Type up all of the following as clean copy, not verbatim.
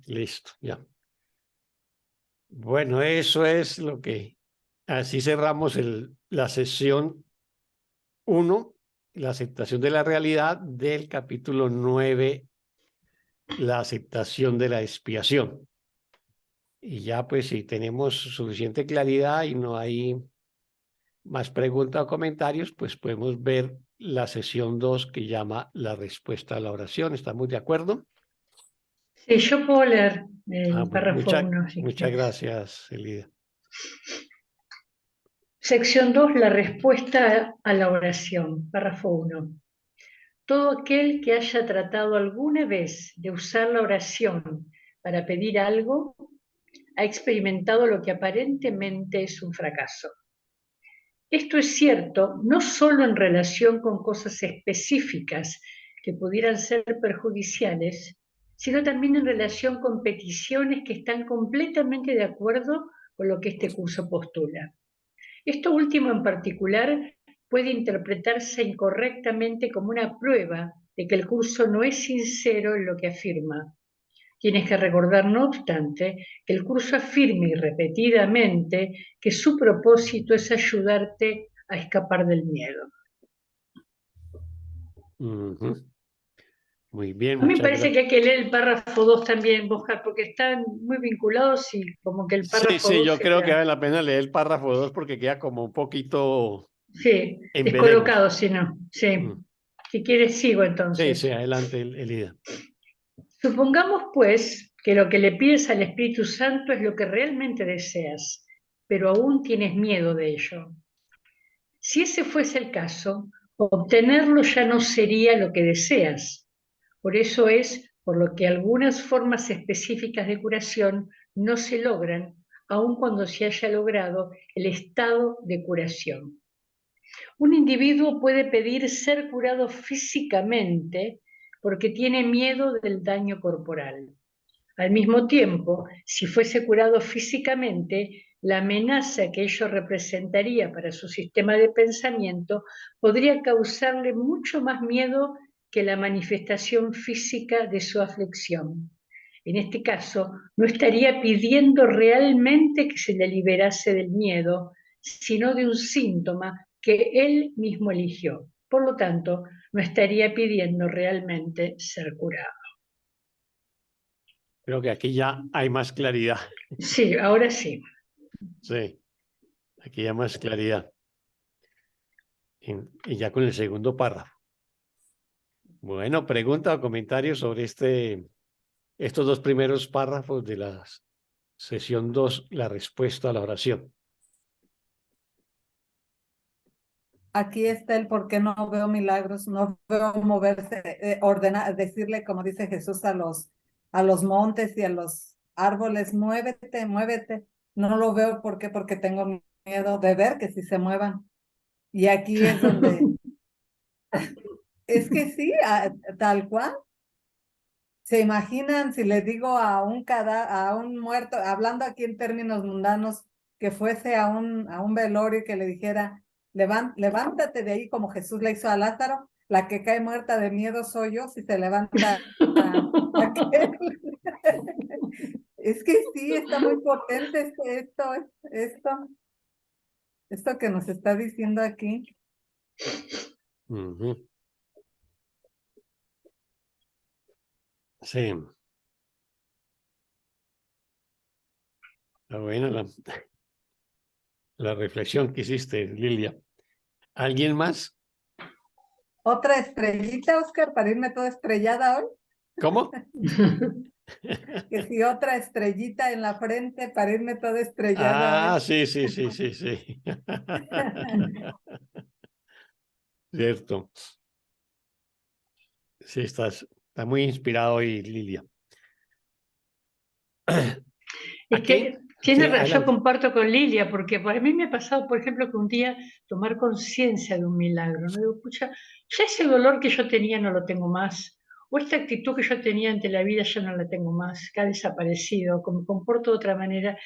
Listo, ya. Bueno, eso es lo que... Así cerramos la sesión 1, la aceptación de la realidad del capítulo 9, la aceptación de la expiación. Y ya pues si tenemos suficiente claridad y no hay más preguntas o comentarios, pues podemos ver la sesión 2 que llama la respuesta a la oración. ¿Estamos de acuerdo? Sí, yo puedo leer el Bueno, párrafo 1, si muchas quieres. gracias, Elida. Sección 2, la respuesta a la oración. Párrafo 1. Todo aquel que haya tratado alguna vez de usar la oración para pedir algo, ha experimentado lo que aparentemente es un fracaso. Esto es cierto no solo en relación con cosas específicas que pudieran ser perjudiciales, sino también en relación con peticiones que están completamente de acuerdo con lo que este curso postula. Esto último en particular puede interpretarse incorrectamente como una prueba de que el curso no es sincero en lo que afirma. Tienes que recordar, no obstante, que el curso afirma y repetidamente que su propósito es ayudarte a escapar del miedo. Muy bien, A mí me muchas parece gracias. que hay que leer el párrafo 2 también, Oscar, porque están muy vinculados y como que el Sí, párrafo sí, 2 yo creo que sería, vale la pena leer el párrafo 2 porque queda como un poquito sí, en veremos. descolocado, si no, sí. Mm. Si quieres, sigo Sí, sí, entonces. adelante, Elida. Supongamos, pues, que lo que le pides al Espíritu Santo es lo que realmente deseas, pero aún tienes miedo de ello. Si ese fuese el caso, obtenerlo ya no sería lo que deseas. Por eso es por lo que algunas formas específicas de curación no se logran, aun cuando se haya logrado el estado de curación. Un individuo puede pedir ser curado físicamente porque tiene miedo del daño corporal. Al mismo tiempo, si fuese curado físicamente, la amenaza que ello representaría para su sistema de pensamiento podría causarle mucho más miedo que la manifestación física de su aflicción. En este caso, no estaría pidiendo realmente que se le liberase del miedo, sino de un síntoma que él mismo eligió. Por lo tanto, no estaría pidiendo realmente ser curado. Creo que aquí ya hay más claridad. Sí, ahora sí. Sí, aquí ya más claridad. Y ya con el segundo párrafo. Bueno, pregunta o comentario sobre estos dos primeros párrafos de la sesión 2, la respuesta a la oración. Aquí está el por qué no veo milagros, no veo moverse, ordenar, decirle, como dice Jesús, a los montes y a los árboles, muévete, muévete. No lo veo, ¿por qué? Porque tengo miedo de ver que si se muevan. Y aquí es donde, es que sí, tal cual. ¿Se imaginan si le digo a a un muerto, hablando aquí en términos mundanos, que fuese a un velorio y que le dijera, levántate de ahí como Jesús le hizo a Lázaro, la que cae muerta de miedo soy yo, si se levanta aquel? Es que sí, está muy potente esto que nos está diciendo aquí. Sí. Está buena la reflexión que hiciste, Lilia. ¿Alguien más? Otra estrellita, Oscar, para irme toda estrellada hoy. ¿Cómo? Que si otra estrellita en la frente para irme toda estrellada Ah, hoy. sí, sí, sí, sí, sí. Cierto. Sí, está muy inspirado hoy, Lilia. Es Aquí, que sí, tiene razón, adelante. comparto con Lilia, porque para mí me ha pasado, por ejemplo, que un día tomar conciencia de un milagro, ¿no? Digo, pucha, ya ese dolor que yo tenía no lo tengo más, o esta actitud que yo tenía ante la vida ya no la tengo más, que ha desaparecido, como me comporto de otra manera,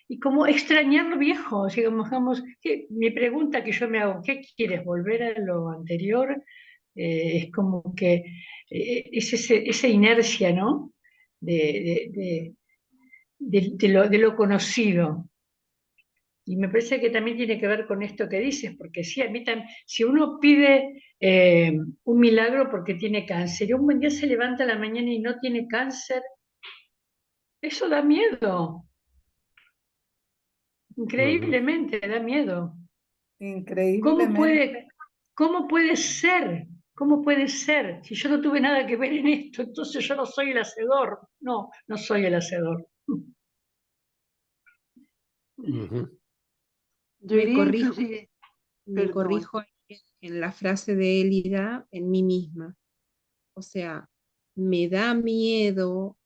y como extrañar lo viejo, digamos, mi pregunta que yo me hago, ¿qué quieres, volver a lo anterior? Es como que esa inercia, ¿no? de lo conocido. Y me parece que también tiene que ver con esto que dices, porque sí, a mí también, si uno pide un milagro porque tiene cáncer y un buen día se levanta a la mañana y no tiene cáncer, eso da miedo, increíblemente da miedo. ¿Cómo Increíblemente, puede, cómo puede ser? ¿Cómo puede ser? Si yo no tuve nada que ver en esto, entonces yo no soy el hacedor. No, no soy el hacedor. Yo Me iría corrijo, inclusive, me perdón, corrijo en la frase de Élida en mí misma. O sea, me da miedo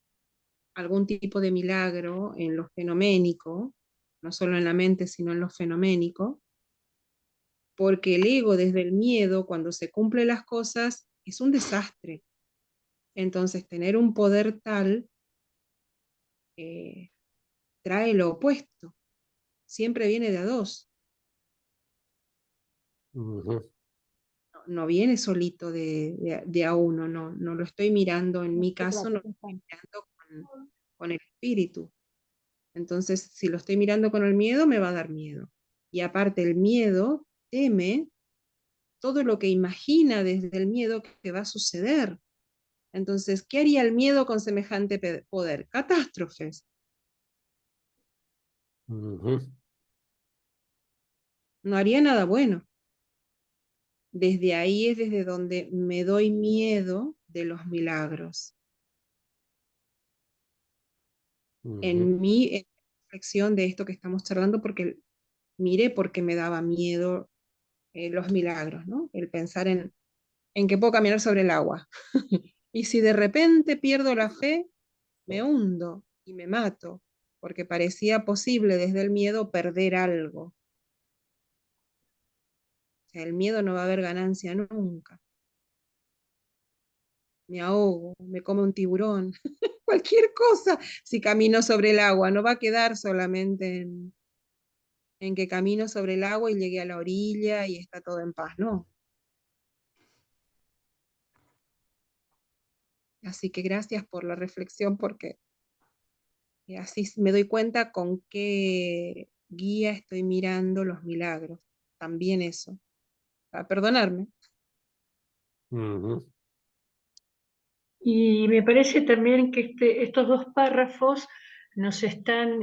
algún tipo de milagro en lo fenoménico, no solo en la mente, sino en lo fenoménico, porque el ego desde el miedo, cuando se cumplen las cosas, es un desastre. Entonces, tener un poder tal trae lo opuesto, siempre viene de a dos, no viene solito de a uno, no lo estoy mirando, en mi caso, no lo estoy mirando con el espíritu. Entonces, si lo estoy mirando con el miedo, me va a dar miedo. Y aparte, el miedo teme todo lo que imagina desde el miedo que va a suceder. Entonces, ¿qué haría el miedo con semejante poder? Catástrofes. No haría nada bueno. Desde ahí es desde donde me doy miedo de los milagros. En mi reflexión de esto que estamos charlando, porque miré porque me daba miedo los milagros, ¿no? El pensar en que puedo caminar sobre el agua. Y si de repente pierdo la fe, me hundo y me mato, porque parecía posible desde el miedo perder algo. O sea, el miedo no va a haber ganancia nunca. Me ahogo, me come un tiburón, cualquier cosa. Si camino sobre el agua, no va a quedar solamente en que camino sobre el agua y llegué a la orilla y está todo en paz, no. Así que gracias por la reflexión, porque así me doy cuenta con qué guía estoy mirando los milagros. También eso, para perdonarme. Y me parece también que estos dos párrafos nos están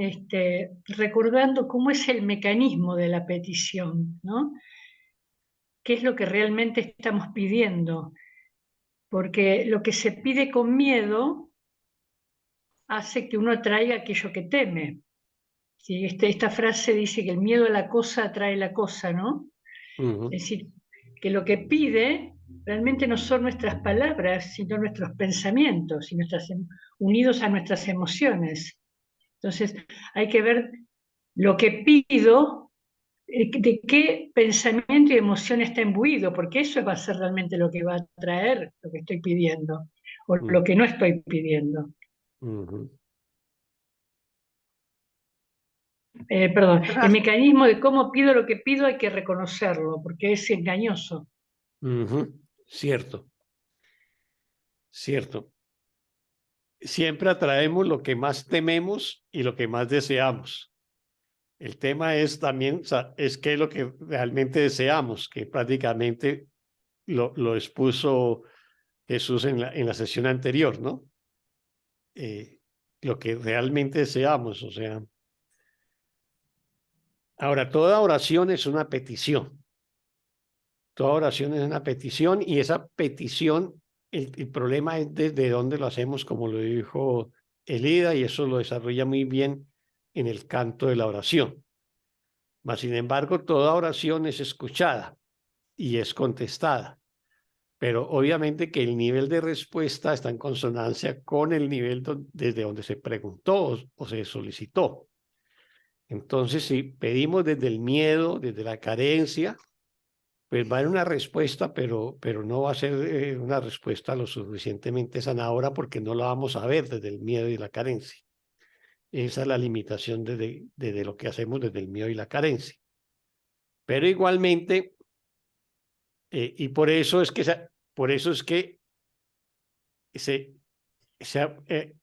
recordando cómo es el mecanismo de la petición, ¿no? ¿Qué es lo que realmente estamos pidiendo? Porque lo que se pide con miedo hace que uno atraiga aquello que teme. ¿Sí? Esta frase dice que el miedo a la cosa atrae la cosa, ¿no? Es decir, que lo que pide realmente no son nuestras palabras, sino nuestros pensamientos y unidos a nuestras emociones. Entonces, hay que ver lo que pido, de qué pensamiento y emoción está imbuido, porque eso va a ser realmente lo que va a traer lo que estoy pidiendo o lo que no estoy pidiendo. Perdón, el mecanismo de cómo pido lo que pido hay que reconocerlo, porque es engañoso. Cierto, cierto. Siempre atraemos lo que más tememos y lo que más deseamos. El tema es también, es qué es lo que realmente deseamos, que prácticamente lo expuso Jesús en la sesión anterior, ¿no? Lo que realmente deseamos, o sea. Ahora, toda oración es una petición. Toda oración es una petición y esa petición, el problema es desde dónde lo hacemos, como lo dijo Elida, y eso lo desarrolla muy bien en el canto de la oración. Mas, sin embargo, toda oración es escuchada y es contestada. Pero obviamente que el nivel de respuesta está en consonancia con el nivel desde donde se preguntó o se solicitó. Entonces, si pedimos desde el miedo, desde la carencia, pues va a haber una respuesta, pero no va a ser una respuesta lo suficientemente sanadora porque no la vamos a ver desde el miedo y la carencia. Esa es la limitación desde lo que hacemos desde el miedo y la carencia. Pero igualmente, y por eso es que se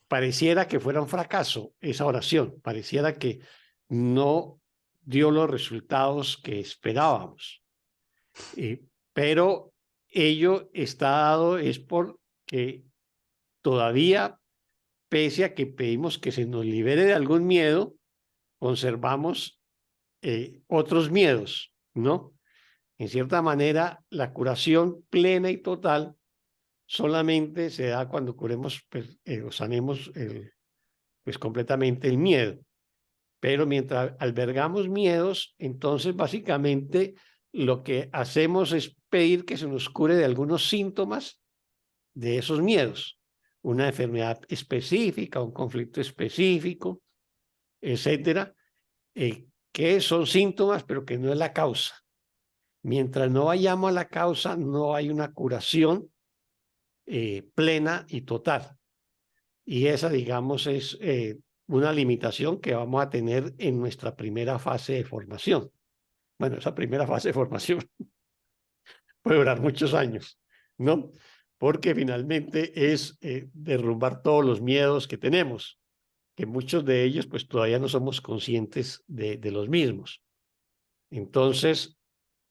pareciera que fuera un fracaso esa oración, pareciera que no dio los resultados que esperábamos. Pero ello está dado es porque todavía, pese a que pedimos que se nos libere de algún miedo, conservamos otros miedos, ¿no? En cierta manera, la curación plena y total solamente se da cuando curemos o sanemos pues completamente el miedo. Pero mientras albergamos miedos, entonces básicamente lo que hacemos es pedir que se nos cure de algunos síntomas de esos miedos, una enfermedad específica, un conflicto específico, etcétera, que son síntomas, pero que no es la causa. Mientras no vayamos a la causa, no hay una curación plena y total. Y esa, digamos, es una limitación que vamos a tener en nuestra primera fase de formación. Bueno, esa primera fase de formación puede durar muchos años, ¿no? Porque finalmente es derrumbar todos los miedos que tenemos, que muchos de ellos pues todavía no somos conscientes de los mismos. Entonces,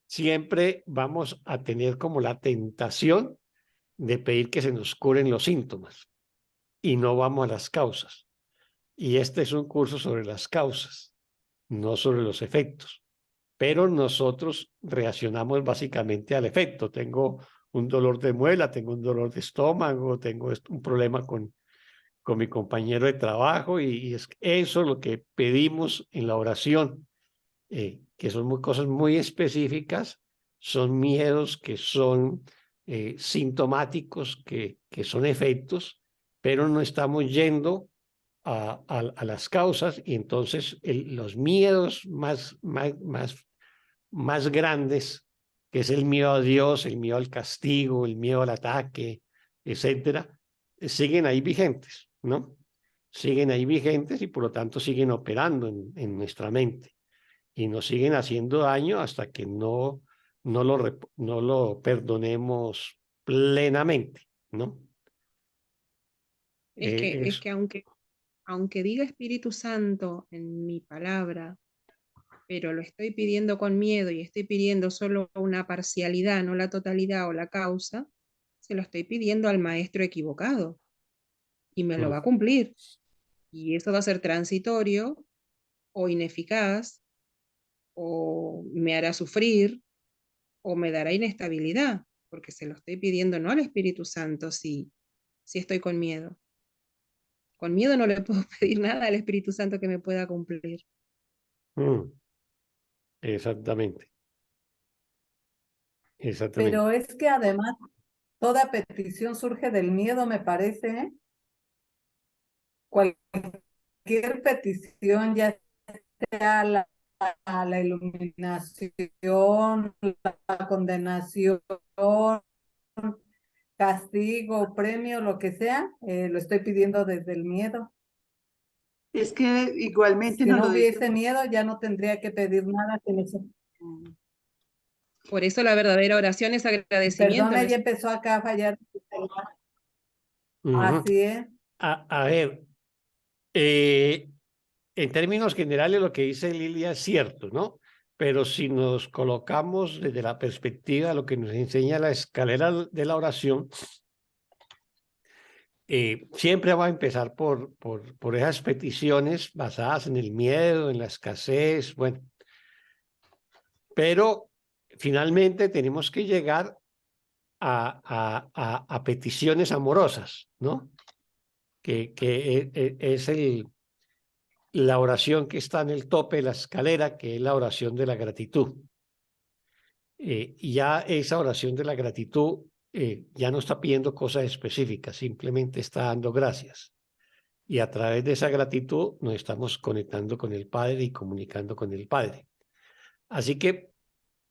siempre vamos a tener como la tentación de pedir que se nos curen los síntomas y no vamos a las causas. Y este es un curso sobre las causas, no sobre los efectos. Pero nosotros reaccionamos básicamente al efecto. Tengo un dolor de muela, tengo un dolor de estómago, tengo un problema con mi compañero de trabajo y es eso lo que pedimos en la oración, que son cosas muy específicas, son miedos que son sintomáticos, que son efectos, pero no estamos yendo a las causas y entonces los miedos más grandes, que es el miedo a Dios, el miedo al castigo, el miedo al ataque, etcétera, siguen ahí vigentes, ¿no? Siguen ahí vigentes y por lo tanto siguen operando en nuestra mente y nos siguen haciendo daño hasta que no lo perdonemos plenamente, ¿no? Es que aunque diga Espíritu Santo en mi palabra, pero lo estoy pidiendo con miedo y estoy pidiendo solo una parcialidad, no la totalidad o la causa, se lo estoy pidiendo al maestro equivocado y me lo va a cumplir. Y eso va a ser transitorio o ineficaz o me hará sufrir o me dará inestabilidad, porque se lo estoy pidiendo no al Espíritu Santo si estoy con miedo. Con miedo no le puedo pedir nada al Espíritu Santo que me pueda cumplir. Exactamente. Pero es que además toda petición surge del miedo, me parece, ¿eh? Cualquier petición, ya sea la iluminación, la condenación, castigo, premio, lo que sea, lo estoy pidiendo desde el miedo. Es que igualmente Si nos no lo hubiese dice. miedo, ya no tendría que pedir nada. Por eso la verdadera oración es agradecimiento. Perdona, ya empezó acá a fallar. Así es. A ver, en términos generales lo que dice Lilia es cierto, ¿no? Pero si nos colocamos desde la perspectiva de lo que nos enseña la escalera de la oración, siempre va a empezar por esas peticiones basadas en el miedo, en la escasez, bueno. Pero finalmente tenemos que llegar a peticiones amorosas, ¿no? Que es la oración que está en el tope de la escalera, que es la oración de la gratitud. Ya esa oración de la gratitud ya no está pidiendo cosas específicas, simplemente está dando gracias. Y a través de esa gratitud nos estamos conectando con el Padre y comunicando con el Padre. Así que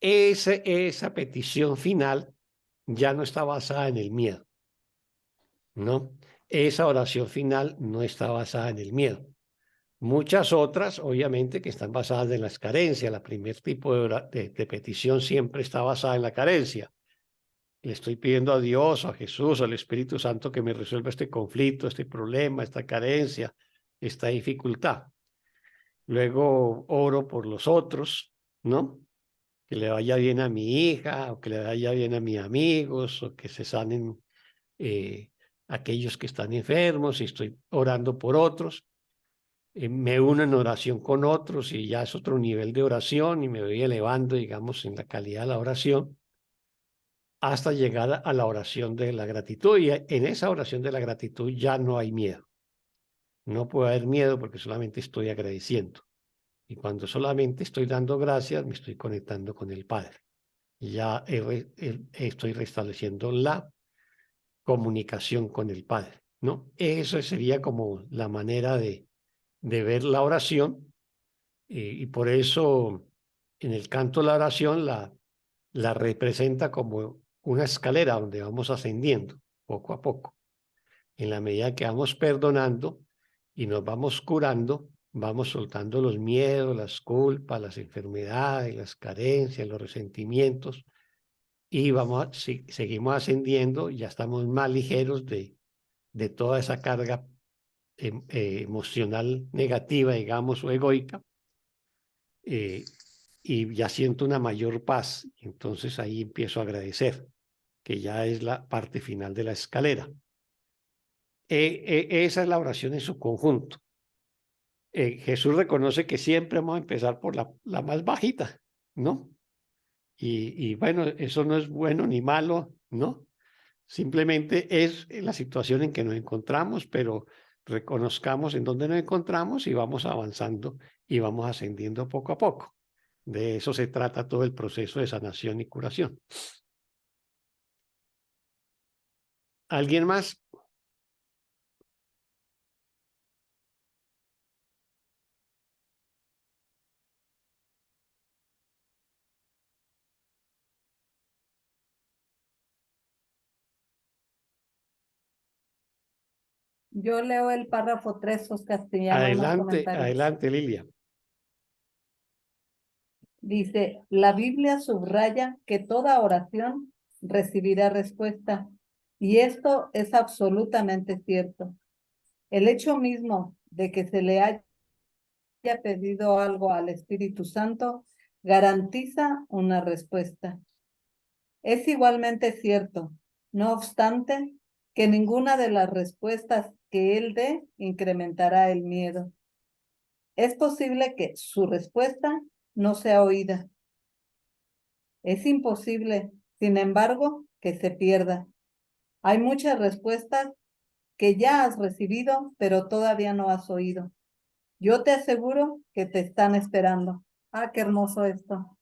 esa petición final ya no está basada en el miedo, ¿no? Esa oración final no está basada en el miedo. Muchas otras, obviamente, que están basadas en las carencias. El primer tipo de petición siempre está basada en la carencia. Le estoy pidiendo a Dios, a Jesús, al Espíritu Santo que me resuelva este conflicto, este problema, esta carencia, esta dificultad. Luego oro por los otros, ¿no? Que le vaya bien a mi hija, o que le vaya bien a mis amigos, o que se sanen aquellos que están enfermos, y estoy orando por otros. Me uno en oración con otros y ya es otro nivel de oración y me voy elevando, digamos, en la calidad de la oración hasta llegar a la oración de la gratitud. Y en esa oración de la gratitud ya no hay miedo. No puede haber miedo porque solamente estoy agradeciendo. Y cuando solamente estoy dando gracias, me estoy conectando con el Padre. Y ya estoy restableciendo la comunicación con el Padre, ¿no? Eso sería como la manera de ver la oración. Y por eso en el canto de la oración la representa como una escalera donde vamos ascendiendo poco a poco. En la medida que vamos perdonando y nos vamos curando, vamos soltando los miedos, las culpas, las enfermedades, las carencias, los resentimientos, y seguimos ascendiendo, ya estamos más ligeros de toda esa carga emocional negativa, digamos, o egoica, y ya siento una mayor paz. Entonces ahí empiezo a agradecer, que ya es la parte final de la escalera. Esa es la oración en su conjunto. Jesús reconoce que siempre vamos a empezar por la más bajita, ¿no? Y bueno, eso no es bueno ni malo, ¿no? Simplemente es la situación en que nos encontramos, pero reconozcamos en dónde nos encontramos y vamos avanzando y vamos ascendiendo poco a poco. De eso se trata todo el proceso de sanación y curación. ¿Alguien más? Yo leo el párrafo 3, Oscar, si ya no hay más Adelante, comentarios. adelante, Lilia. Dice, la Biblia subraya que toda oración recibirá respuesta, y esto es absolutamente cierto. El hecho mismo de que se le haya pedido algo al Espíritu Santo garantiza una respuesta. Es igualmente cierto, no obstante, que ninguna de las respuestas que él dé incrementará el miedo. Es posible que su respuesta no sea oída. Es imposible, sin embargo, que se pierda. Hay muchas respuestas que ya has recibido, pero todavía no has oído. Yo te aseguro que te están esperando. Ah, qué hermoso esto.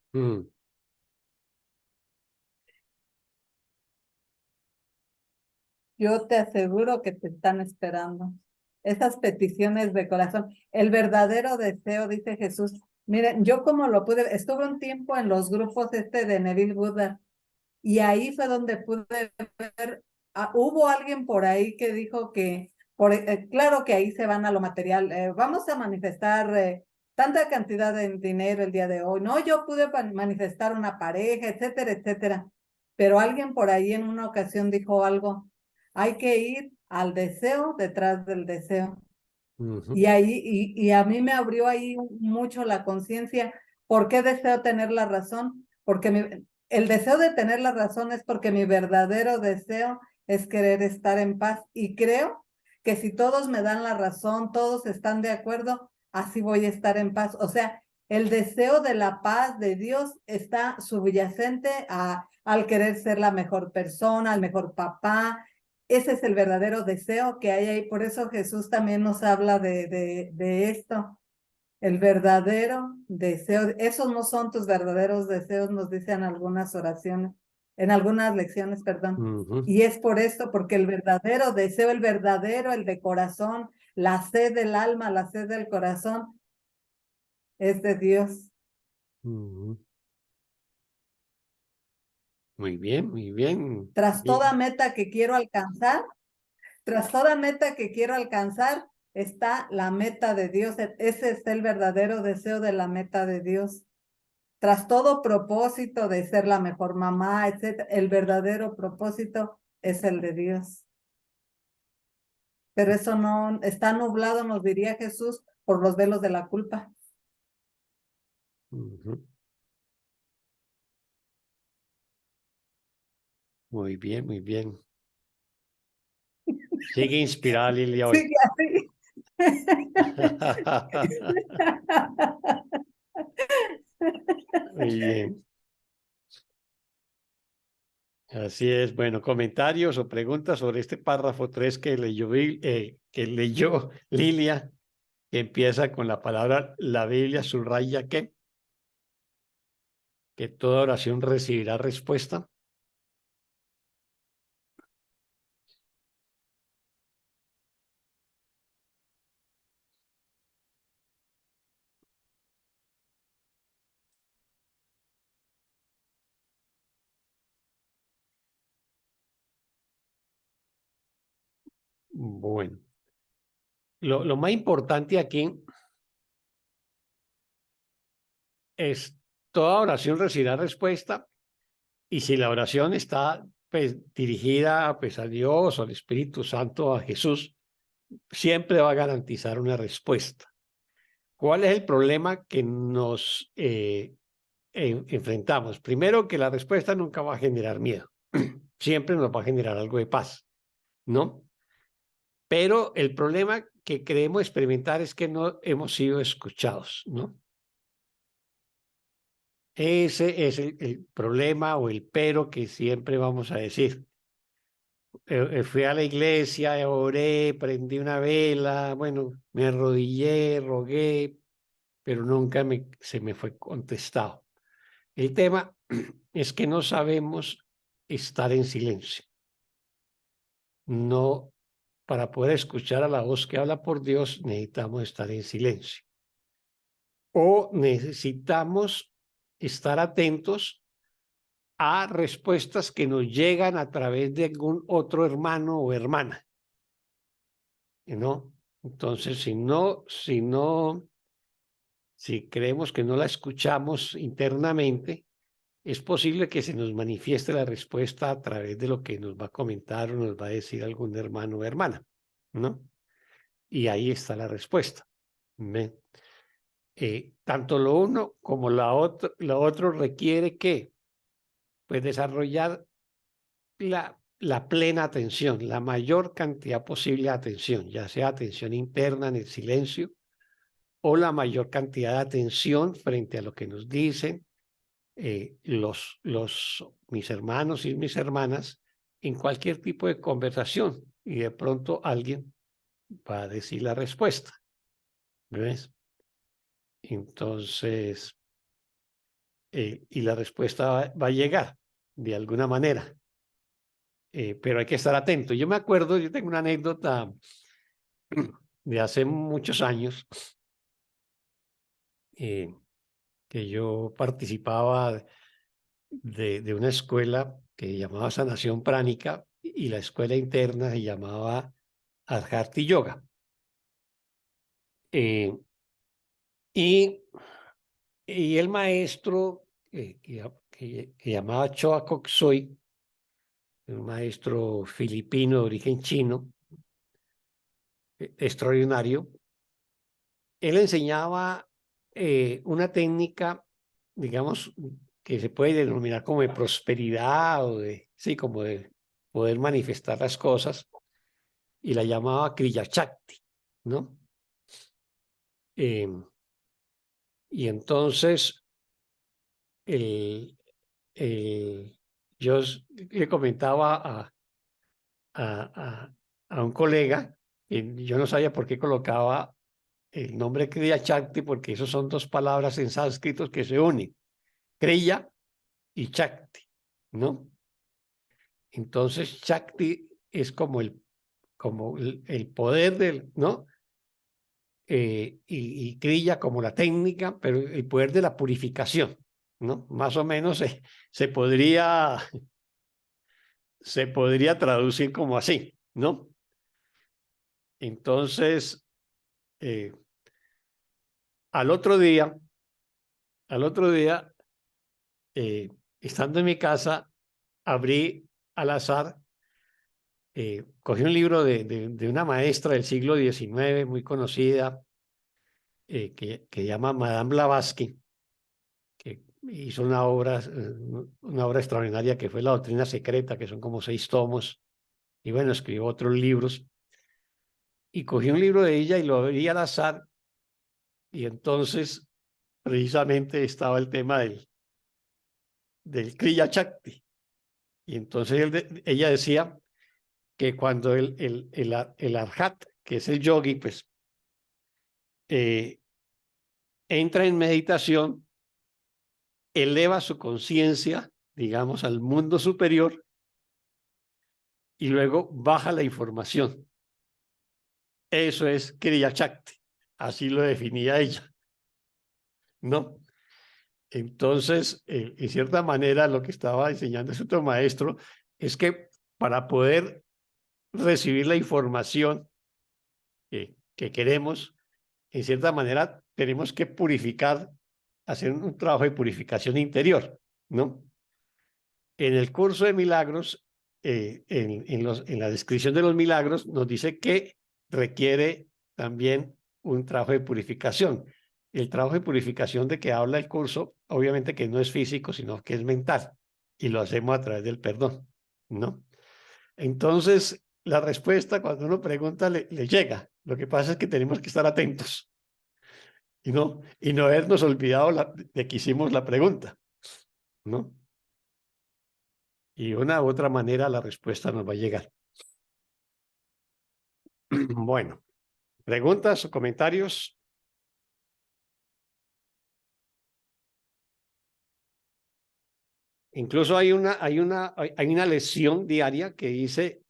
Yo te aseguro que te están esperando. Esas peticiones de corazón. El verdadero deseo, dice Jesús. Miren, yo como lo pude, estuve un tiempo en los grupos de Neville Goddard, y ahí fue donde pude ver, hubo alguien por ahí que dijo que, claro que ahí se van a lo material, vamos a manifestar tanta cantidad de dinero el día de hoy. No, yo pude manifestar una pareja, etcétera, etcétera. Pero alguien por ahí en una ocasión dijo algo, hay que ir al deseo detrás del deseo. Y ahí, y a mí me abrió ahí mucho la conciencia. ¿Por qué deseo tener la razón? Porque el deseo de tener la razón es porque mi verdadero deseo es querer estar en paz. Y creo que si todos me dan la razón, todos están de acuerdo, así voy a estar en paz. O sea, el deseo de la paz de Dios está subyacente al querer ser la mejor persona, al mejor papá. Ese es el verdadero deseo que hay ahí. Por eso Jesús también nos habla de esto. El verdadero deseo. Esos no son tus verdaderos deseos, nos dicen algunas oraciones, en algunas lecciones, perdón. Y es por esto, porque el verdadero deseo, el verdadero, el de corazón, la sed del alma, la sed del corazón, es de Dios. Muy bien, muy bien. Tras toda meta que quiero alcanzar, está la meta de Dios. Ese es el verdadero deseo de la meta de Dios. tras todo propósito de ser la mejor mamá, etc., el verdadero propósito es el de Dios. Pero eso no está nublado, nos diría Jesús, por los velos de la culpa. Ujú. Muy bien, muy bien. Sigue inspirada, Lilia, hoy. Sigue así. Muy bien. Así es. Bueno, comentarios o preguntas sobre este párrafo 3 que leyó Lilia, que empieza con la palabra, la Biblia subraya que toda oración recibirá respuesta. Bueno, lo más importante aquí es toda oración recibirá respuesta, y si la oración está pues, dirigida pues, a Dios o al Espíritu Santo, a Jesús, siempre va a garantizar una respuesta. ¿Cuál es el problema que nos enfrentamos? Primero, que la respuesta nunca va a generar miedo, siempre nos va a generar algo de paz, ¿no? Pero el problema que creemos experimentar es que no hemos sido escuchados, ¿no? Ese es el problema o el pero que siempre vamos a decir. Fui a la iglesia, oré, prendí una vela, bueno, me arrodillé, rogué, pero nunca se me fue contestado. El tema es que no sabemos estar en silencio. No, para poder escuchar a la voz que habla por Dios, necesitamos estar en silencio. O necesitamos estar atentos a respuestas que nos llegan a través de algún otro hermano o hermana, ¿no? Entonces, si creemos que no la escuchamos internamente, es posible que se nos manifieste la respuesta a través de lo que nos va a comentar o nos va a decir algún hermano o hermana, ¿no? Y ahí está la respuesta. Tanto lo uno como lo otro requiere que, pues, desarrollar la plena atención, la mayor cantidad posible de atención, ya sea atención interna en el silencio o la mayor cantidad de atención frente a lo que nos dicen mis hermanos y mis hermanas en cualquier tipo de conversación, y de pronto alguien va a decir la respuesta, ¿ves? Entonces, y la respuesta va a llegar de alguna manera, pero hay que estar atento. Yo me acuerdo, yo tengo una anécdota de hace muchos años, que yo participaba de una escuela que llamaba Sanación Pránica, y la escuela interna se llamaba Adharti Yoga. Y el maestro que llamaba Choa Kok Soi, un maestro filipino de origen chino, extraordinario, él enseñaba una técnica, digamos, que se puede denominar como de prosperidad o sí, como de poder manifestar las cosas, y la llamaba Kriya Shakti, ¿no? Y entonces yo le comentaba a un colega, y yo no sabía por qué colocaba el nombre Kriya Shakti, porque esos son dos palabras en sánscrito que se unen, Kriya y Shakti, ¿no? Entonces Shakti es como el poder ¿no? Y Kriya como la técnica, pero el poder de la purificación, ¿no? Más o menos se podría traducir como así, ¿no? Entonces, al otro día, estando en mi casa, abrí al azar, cogí un libro de una maestra del siglo XIX muy conocida, que llama Madame Blavatsky, que hizo una obra extraordinaria que fue La Doctrina Secreta, que son como 6 tomos, y bueno, escribió otros libros. Y cogí un libro de ella y lo abrí al azar, y entonces precisamente estaba el tema del Kriya Shakti. Y entonces ella decía que cuando el Arhat, que es el yogi, pues entra en meditación, eleva su conciencia, digamos, al mundo superior y luego baja la información. Eso es Kriya Shakti. Así lo definía ella, ¿no? Entonces, en cierta manera, lo que estaba enseñando su otro maestro es que para poder recibir la información que queremos, en cierta manera, tenemos que purificar, hacer un trabajo de purificación interior, ¿no? En el curso de milagros, en la descripción de los milagros, nos dice que requiere también un trabajo de purificación. El trabajo de purificación de que habla el curso, obviamente que no es físico, sino que es mental, y lo hacemos a través del perdón, ¿no? Entonces, la respuesta cuando uno pregunta le llega. Lo que pasa es que tenemos que estar atentos y no habernos olvidado de que hicimos la pregunta, ¿no? Y de una u otra manera la respuesta nos va a llegar. Bueno, preguntas o comentarios. Incluso hay una lección diaria que dice: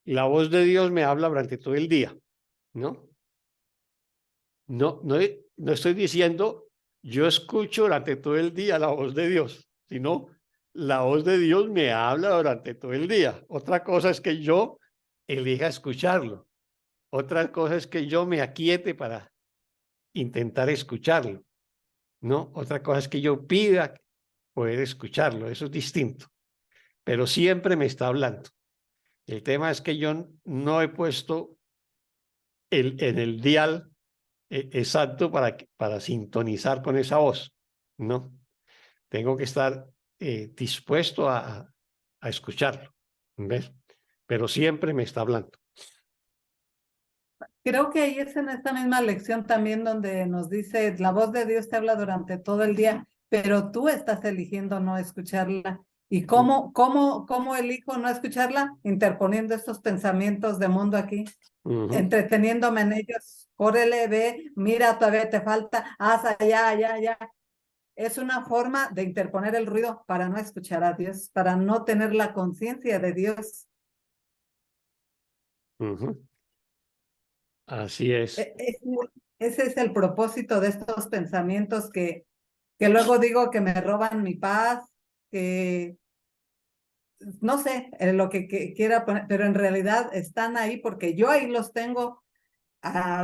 la voz de Dios me habla durante todo el día, ¿no? No estoy diciendo yo escucho durante todo el día la voz de Dios, sino la voz de Dios me habla durante todo el día. Otra cosa es que yo elija escucharlo. Otra cosa es que yo me aquiete para intentar escucharlo, ¿no? Otra cosa es que yo pida poder escucharlo. Eso es distinto. Pero siempre me está hablando. El tema es que yo no he puesto en el dial exacto para sintonizar con esa voz, ¿no? Tengo que estar dispuesto a escucharlo, ¿ves? Pero siempre me está hablando. Creo que ahí es en esta misma lección también donde nos dice, la voz de Dios te habla durante todo el día, pero tú estás eligiendo no escucharla. ¿Y cómo elijo no escucharla? Interponiendo estos pensamientos de mundo aquí, entreteniéndome en ellos. Córrele, ve, mira, todavía te falta, haz allá, allá, allá. Es una forma de interponer el ruido para no escuchar a Dios, para no tener la conciencia de Dios. Así es. Ese es el propósito de estos pensamientos que luego digo que me roban mi paz, que no sé, lo que quiera poner, pero en realidad están ahí porque yo ahí los tengo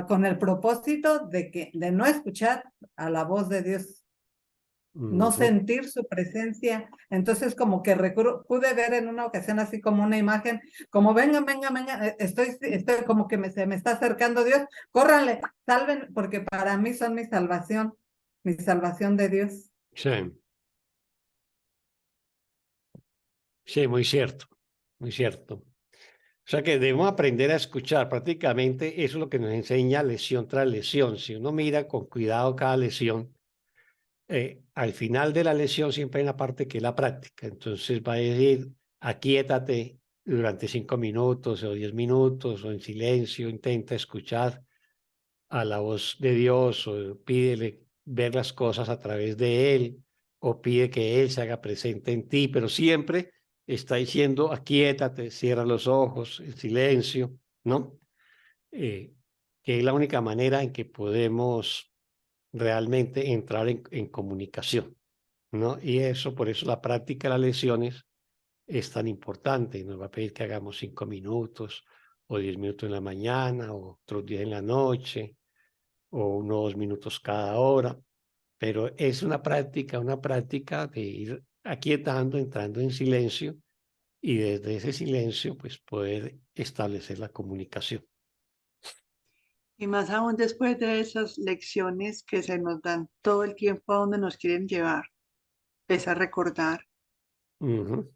con el propósito de no escuchar a la voz de Dios, no sentir su presencia. Entonces como que pude ver en una ocasión así como una imagen, como venga, estoy como que se me está acercando Dios, córranle, salven, porque para mí son mi salvación de Dios. Sí. Sí, muy cierto, muy cierto. O sea que debemos aprender a escuchar. Prácticamente eso es lo que nos enseña lección tras lección. Si uno mira con cuidado cada lección, al final de la lección siempre hay una parte que es la práctica. Entonces va a decir, aquíétate durante 5 minutos o 10 minutos o en silencio, intenta escuchar a la voz de Dios o pídele ver las cosas a través de Él o pide que Él se haga presente en ti, pero siempre está diciendo, aquíétate, cierra los ojos, en silencio, ¿no? Que es la única manera en que podemos realmente entrar en comunicación, ¿no? Y eso, por eso la práctica de las lecciones es tan importante. Nos va a pedir que hagamos 5 minutos o 10 minutos en la mañana o otros días en la noche o unos 2 minutos cada hora. pero es una práctica de ir aquietando, entrando en silencio y desde ese silencio pues poder establecer la comunicación. Y más aún después de esas lecciones que se nos dan todo el tiempo a donde nos quieren llevar, es a recordar Ujú,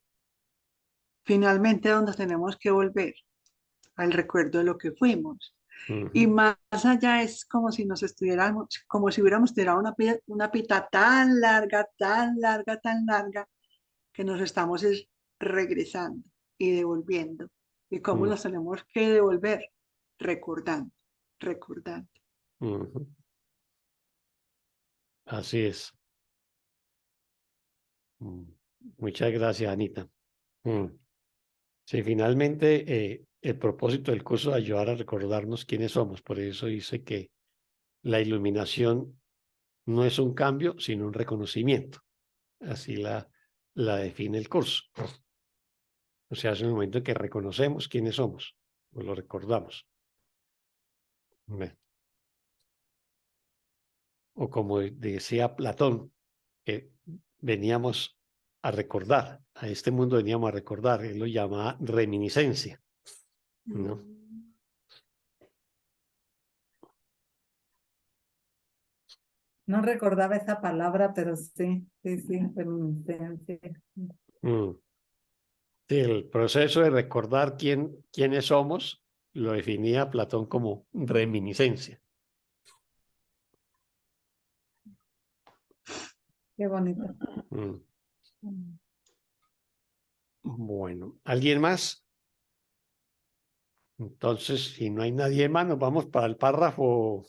finalmente a donde tenemos que volver, al recuerdo de lo que fuimos. Y ujú, más allá es como si nos estuviéramos, como si hubiéramos tirado una pita tan larga, tan larga, tan larga, que nos estamos es regresando y devolviendo. ¿Y cómo ujú, nos tenemos que devolver? Recordando, recordando. ujú. Así es. Mm. Muchas gracias, Anita. Mm. Sí, finalmente el propósito del curso es ayudar a recordarnos quiénes somos. Por eso dice que la iluminación no es un cambio, sino un reconocimiento. Así la define el curso. O sea, es el momento en que reconocemos quiénes somos, o lo recordamos. Ve. O como decía Platón, que veníamos a recordar, a este mundo veníamos a recordar, él lo llama reminiscencia, ¿no? No recordaba esa palabra, pero sí, reminiscencia. Mm. Sí, el proceso de recordar quiénes somos lo definía Platón como reminiscencia. Qué bonito. Mm. Bueno, ¿alguien más? Entonces, si no hay nadie más, nos vamos para el párrafo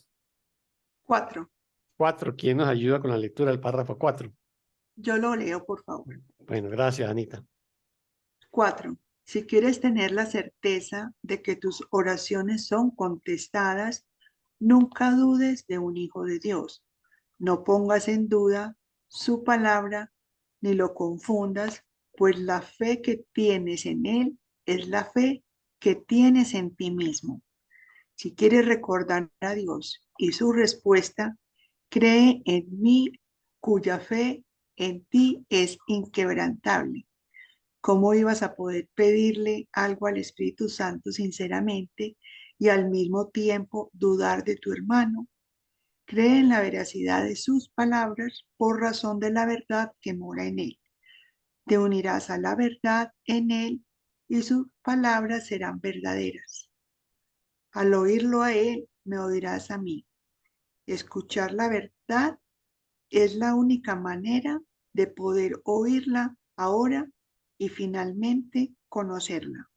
4. 4. ¿Quién nos ayuda con la lectura del párrafo 4? Yo lo leo, por favor. Bueno, gracias, Anita. 4. Si quieres tener la certeza de que tus oraciones son contestadas, nunca dudes de un hijo de Dios. No pongas en duda su palabra ni lo confundas, pues la fe que tienes en Él es la fe que tienes en ti mismo. Si quieres recordar a Dios y su respuesta, cree en mí, cuya fe en ti es inquebrantable. ¿Cómo ibas a poder pedirle algo al Espíritu Santo sinceramente y al mismo tiempo dudar de tu hermano? Cree en la veracidad de sus palabras por razón de la verdad que mora en él. Te unirás a la verdad en él y sus palabras serán verdaderas. Al oírlo a él, me oirás a mí. Escuchar la verdad es la única manera de poder oírla ahora y finalmente conocerla.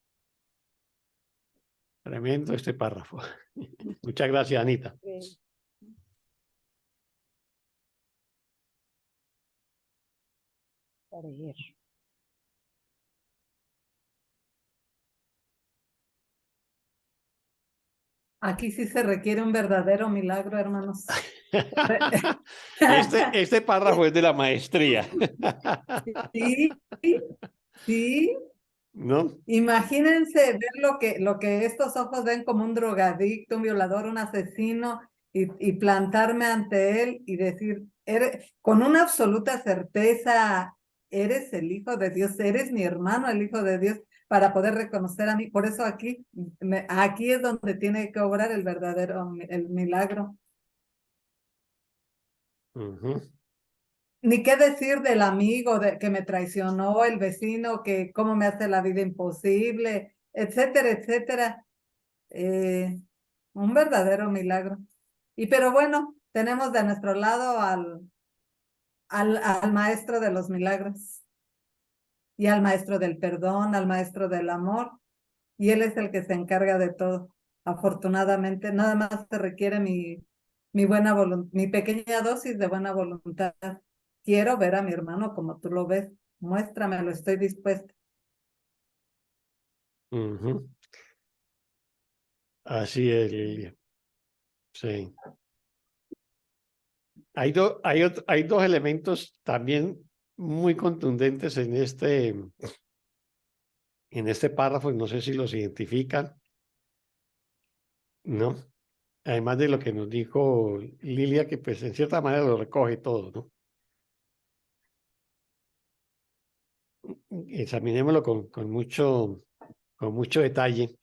Tremendo este párrafo. Muchas gracias, Anita. Aquí sí se requiere un verdadero milagro, hermanos. Este párrafo es de la maestría. Sí, sí. ¿No? Imagínense ver lo que estos ojos ven como un drogadicto, un violador, un asesino, y plantarme ante él y decir, con una absoluta certeza, eres el Hijo de Dios, eres mi hermano, el Hijo de Dios, para poder reconocer a mí. Por eso aquí es donde tiene que obrar el verdadero, el milagro. Ujú. Ni qué decir del amigo que me traicionó, el vecino que cómo me hace la vida imposible, etcétera, etcétera. Un verdadero milagro. Pero bueno, tenemos de nuestro lado al maestro de los milagros y al maestro del perdón, al maestro del amor, y él es el que se encarga de todo. Afortunadamente, nada más se requiere mi buena voluntad, mi pequeña dosis de buena voluntad. Quiero ver a mi hermano como tú lo ves. Muéstramelo, estoy dispuesta. Ujú. Así es, Lilia. Sí. Hay dos elementos también muy contundentes en este párrafo, y no sé si los identifican, ¿no? además de lo que nos dijo Lilia, que pues en cierta manera lo recoge todo, ¿no? Examinémoslo con mucho detalle.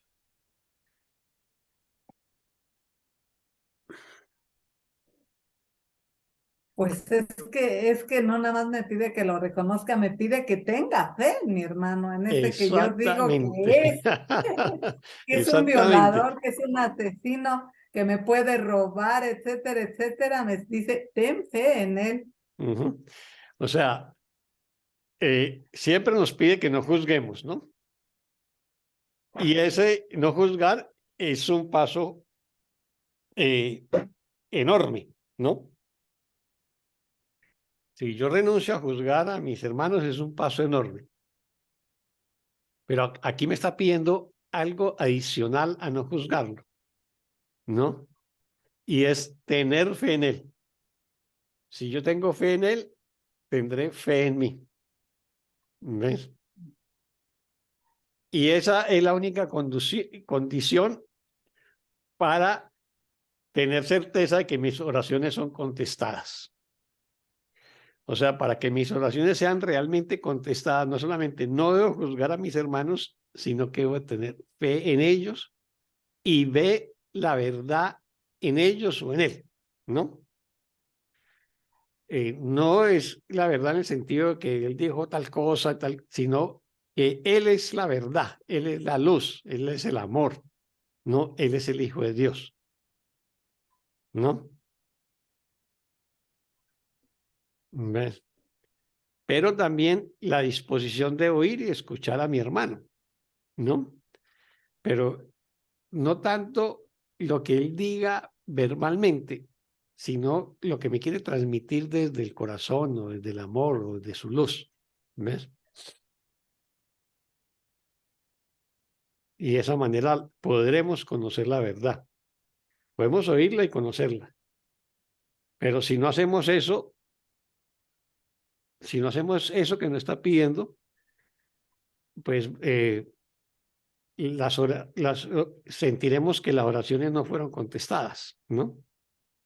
Pues es que no nada más me pide que lo reconozca, me pide que tenga fe, mi hermano, en ese que yo digo Exactamente. que es un Exactamente. violador, que es un asesino, que me puede robar, etcétera, etcétera. Me dice, ten fe en él. Ujú. O sea, siempre nos pide que no juzguemos, ¿no? Y ese no juzgar es un paso enorme, ¿no? Si yo renuncio a juzgar a mis hermanos es un paso enorme. Pero aquí me está pidiendo algo adicional a no juzgarlo, ¿no? Y es tener fe en él. Si yo tengo fe en él, tendré fe en mí. ¿Ves? Y esa es la única condición para tener certeza de que mis oraciones son contestadas. O sea, para que mis oraciones sean realmente contestadas, no solamente no debo juzgar a mis hermanos, sino que debo tener fe en ellos y ve la verdad en ellos o en él, ¿no? No es la verdad en el sentido de que él dijo tal cosa, tal, sino que él es la verdad, él es la luz, él es el amor, ¿no? Él es el Hijo de Dios, ¿no? ¿Ves? Pero también la disposición de oír y escuchar a mi hermano, ¿no? Pero no tanto lo que él diga verbalmente, sino lo que me quiere transmitir desde el corazón o desde el amor o desde su luz, ¿ves? Y de esa manera podremos conocer la verdad. Podemos oírla y conocerla. Pero si no hacemos eso, si no hacemos eso que nos está pidiendo, pues sentiremos que las oraciones no fueron contestadas, ¿no?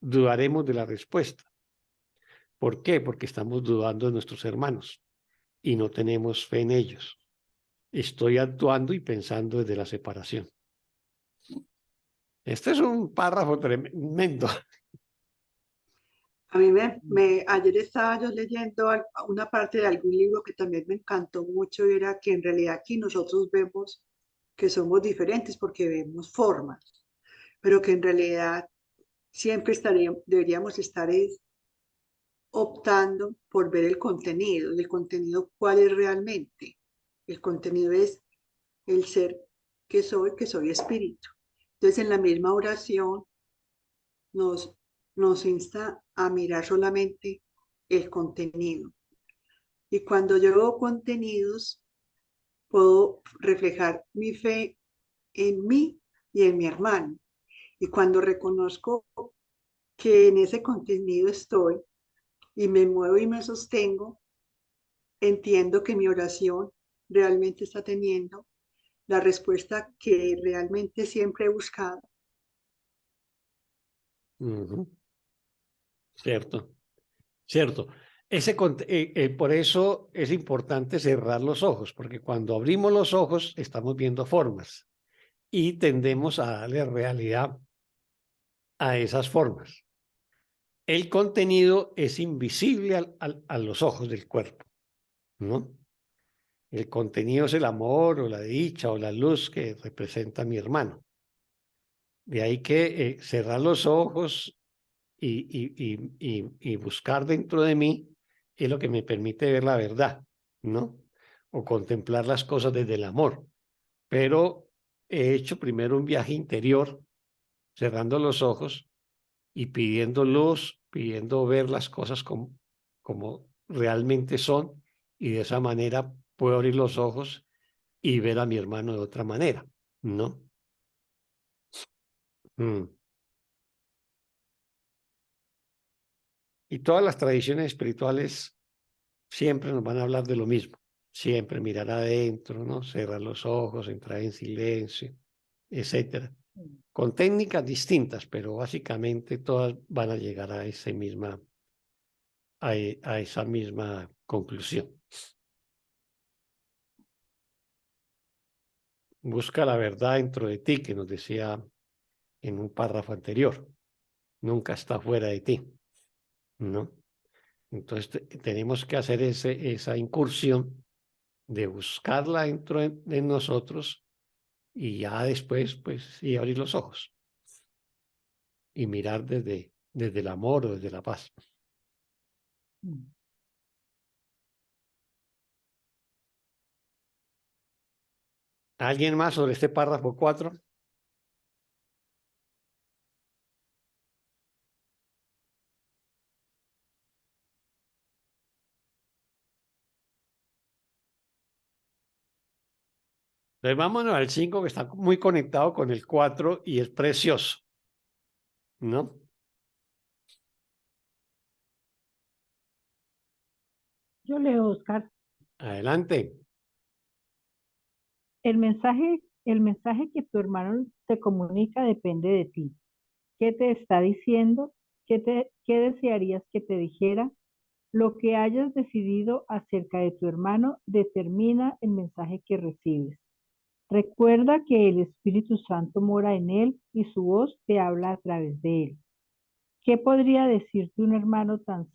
Dudaremos de la respuesta. ¿Por qué? Porque estamos dudando de nuestros hermanos y no tenemos fe en ellos. Estoy actuando y pensando desde la separación. Este es un párrafo tremendo. A mí ayer estaba yo leyendo una parte de algún libro que también me encantó mucho, y era que en realidad aquí nosotros vemos que somos diferentes porque vemos formas, pero que en realidad siempre deberíamos estar optando por ver el contenido cuál es realmente. El contenido es el ser que soy espíritu. Entonces en la misma oración nos, nos insta a mirar solamente el contenido. Y cuando yo veo contenidos, puedo reflejar mi fe en mí y en mi hermano. Y cuando reconozco que en ese contenido estoy y me muevo y me sostengo, entiendo que mi oración realmente está teniendo la respuesta que realmente siempre he buscado. Uh-huh. Cierto, cierto. Por eso es importante cerrar los ojos, porque cuando abrimos los ojos estamos viendo formas y tendemos a darle realidad a esas formas. El contenido es invisible a los ojos del cuerpo, ¿no? El contenido es el amor o la dicha o la luz que representa mi hermano. De ahí que cerrar los ojos y buscar dentro de mí es lo que me permite ver la verdad, ¿no? O contemplar las cosas desde el amor. Pero he hecho primero un viaje interior, cerrando los ojos y pidiendo luz, pidiendo ver las cosas como realmente son, y de esa manera puedo abrir los ojos y ver a mi hermano de otra manera, ¿no? Mm. Y todas las tradiciones espirituales siempre nos van a hablar de lo mismo, siempre mirar adentro, ¿no? Cerrar los ojos, entrar en silencio, etcétera. con técnicas distintas, pero básicamente todas van a llegar a esa misma conclusión. Busca la verdad dentro de ti, que nos decía en un párrafo anterior. Nunca está fuera de ti, ¿no? Entonces tenemos que hacer esa incursión de buscarla dentro de nosotros y ya después, pues, sí, abrir los ojos y mirar desde el amor o desde la paz. ¿Alguien más sobre este párrafo 4? Entonces vámonos al 5, que está muy conectado con el 4 y es precioso, ¿no? Yo leo, Oscar. Adelante. El mensaje que tu hermano te comunica depende de ti. ¿Qué te está diciendo? ¿Qué desearías que te dijera? Lo que hayas decidido acerca de tu hermano determina el mensaje que recibes. Recuerda que el Espíritu Santo mora en él y su voz te habla a través de él. ¿Qué podría decirte un hermano tan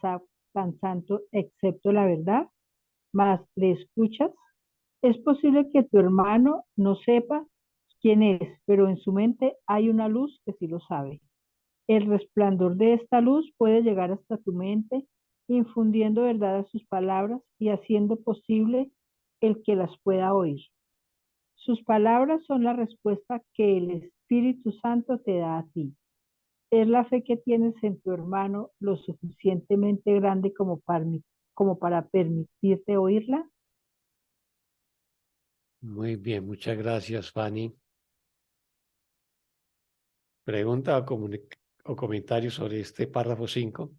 santo excepto la verdad? ¿Mas le escuchas? Es posible que tu hermano no sepa quién es, pero en su mente hay una luz que sí lo sabe. El resplandor de esta luz puede llegar hasta tu mente, infundiendo verdad a sus palabras y haciendo posible el que las pueda oír. Sus palabras son la respuesta que el Espíritu Santo te da a ti. ¿Es la fe que tienes en tu hermano lo suficientemente grande como para permitirte oírla? Muy bien, muchas gracias, Fanny. ¿Pregunta o comentario sobre este párrafo 5?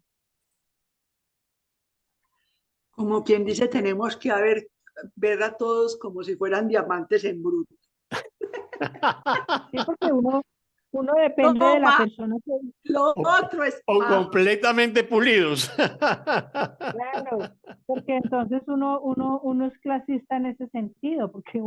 Como quien dice, tenemos que ver a todos como si fueran diamantes en bruto. Sí, porque uno depende de la persona que... Lo otro es O completamente pulidos. Claro, porque entonces uno es clasista en ese sentido, porque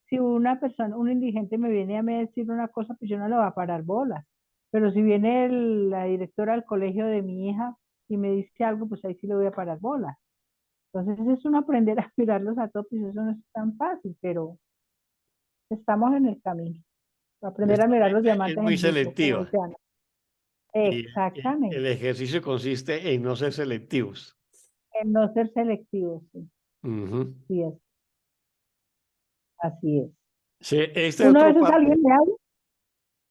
si una persona, un indigente me viene a mí a decir una cosa, pues yo no le voy a parar bolas. Pero si viene la directora del colegio de mi hija y me dice algo, pues ahí sí le voy a parar bolas. Entonces es uno aprender a mirarlos a todos, y eso no es tan fácil, pero estamos en el camino. Aprender a mirar los Es diamantes muy en bruto, como selectiva. dice Ana. Y Exactamente, el ejercicio consiste en no ser selectivos. en no ser selectivos, sí, Ujú. sí es, así es. Sí, este Uno a otro veces alguien le habla,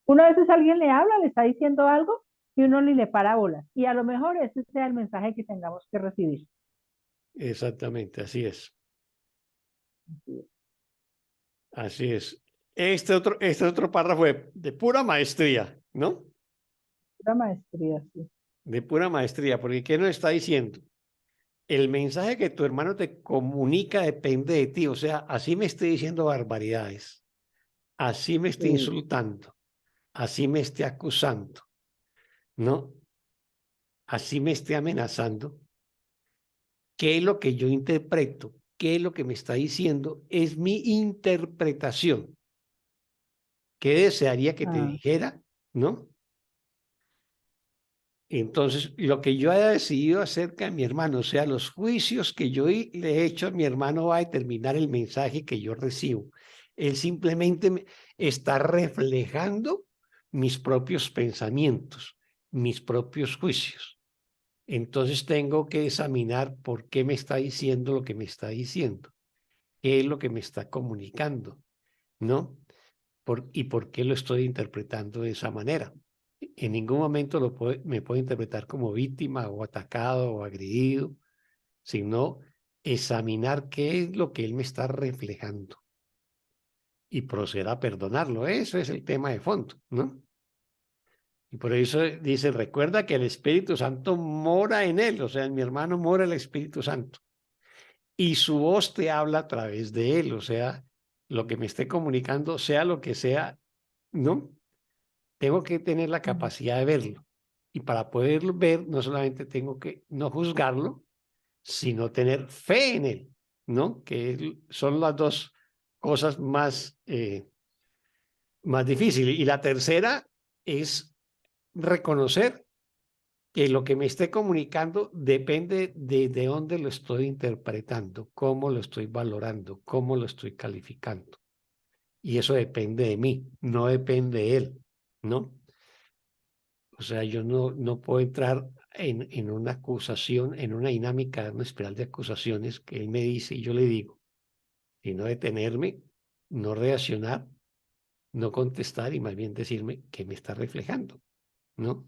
uno a veces alguien le habla, le está diciendo algo y uno ni le para bolas. Y a lo mejor ese sea el mensaje que tengamos que recibir. Exactamente, así es. Así es. Así es. Este otro párrafo de pura maestría, ¿no? Pura maestría, sí. De pura maestría, porque ¿qué nos está diciendo? El mensaje que tu hermano te comunica depende de ti, o sea, así me esté diciendo barbaridades, así me esté Sí. insultando, así me esté acusando, ¿no? Así me esté amenazando. ¿Qué es lo que yo interpreto? ¿Qué es lo que me está diciendo? Es mi interpretación. ¿Qué desearía que te Ah, dijera? ¿No? Entonces, lo que yo haya decidido acerca de mi hermano, o sea, los juicios que yo le he hecho a mi hermano va a determinar el mensaje que yo recibo. Él simplemente está reflejando mis propios pensamientos, mis propios juicios. Entonces tengo que examinar por qué me está diciendo lo que me está diciendo, qué es lo que me está comunicando, ¿no? ¿Y por qué lo estoy interpretando de esa manera? En ningún momento me puedo interpretar como víctima o atacado o agredido, sino examinar qué es lo que él me está reflejando y proceder a perdonarlo. Eso es el tema de fondo, ¿no? Y por eso dice, recuerda que el Espíritu Santo mora en él, o sea, en mi hermano mora el Espíritu Santo. Y su voz te habla a través de él, o sea, lo que me esté comunicando, sea lo que sea, ¿no? tengo que tener la capacidad de verlo. Y para poderlo ver, no solamente tengo que no juzgarlo, sino tener fe en él, ¿no? Que son las dos cosas más difíciles. Y la tercera es reconocer que lo que me esté comunicando depende de dónde lo estoy interpretando, cómo lo estoy valorando, cómo lo estoy calificando. Y eso depende de mí, no depende de él, ¿no? O sea, yo no puedo entrar en una acusación, en una dinámica, una espiral de acusaciones que él me dice y yo le digo, sino detenerme, no reaccionar, no contestar y más bien decirme qué me está reflejando, ¿no?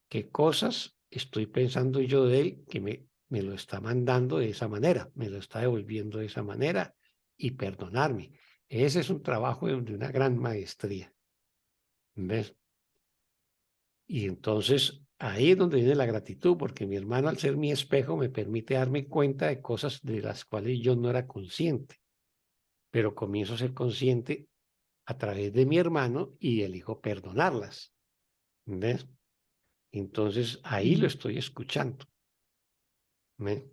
¿Qué cosas estoy pensando yo de él que me lo está mandando de esa manera, me lo está devolviendo de esa manera y perdonarme? Ese es un trabajo de una gran maestría, ¿ves? Y entonces ahí es donde viene la gratitud, porque mi hermano, al ser mi espejo, me permite darme cuenta de cosas de las cuales yo no era consciente, pero comienzo a ser consciente a través de mi hermano y elijo perdonarlas, ¿ves? Entonces ahí lo estoy escuchando, ¿ves?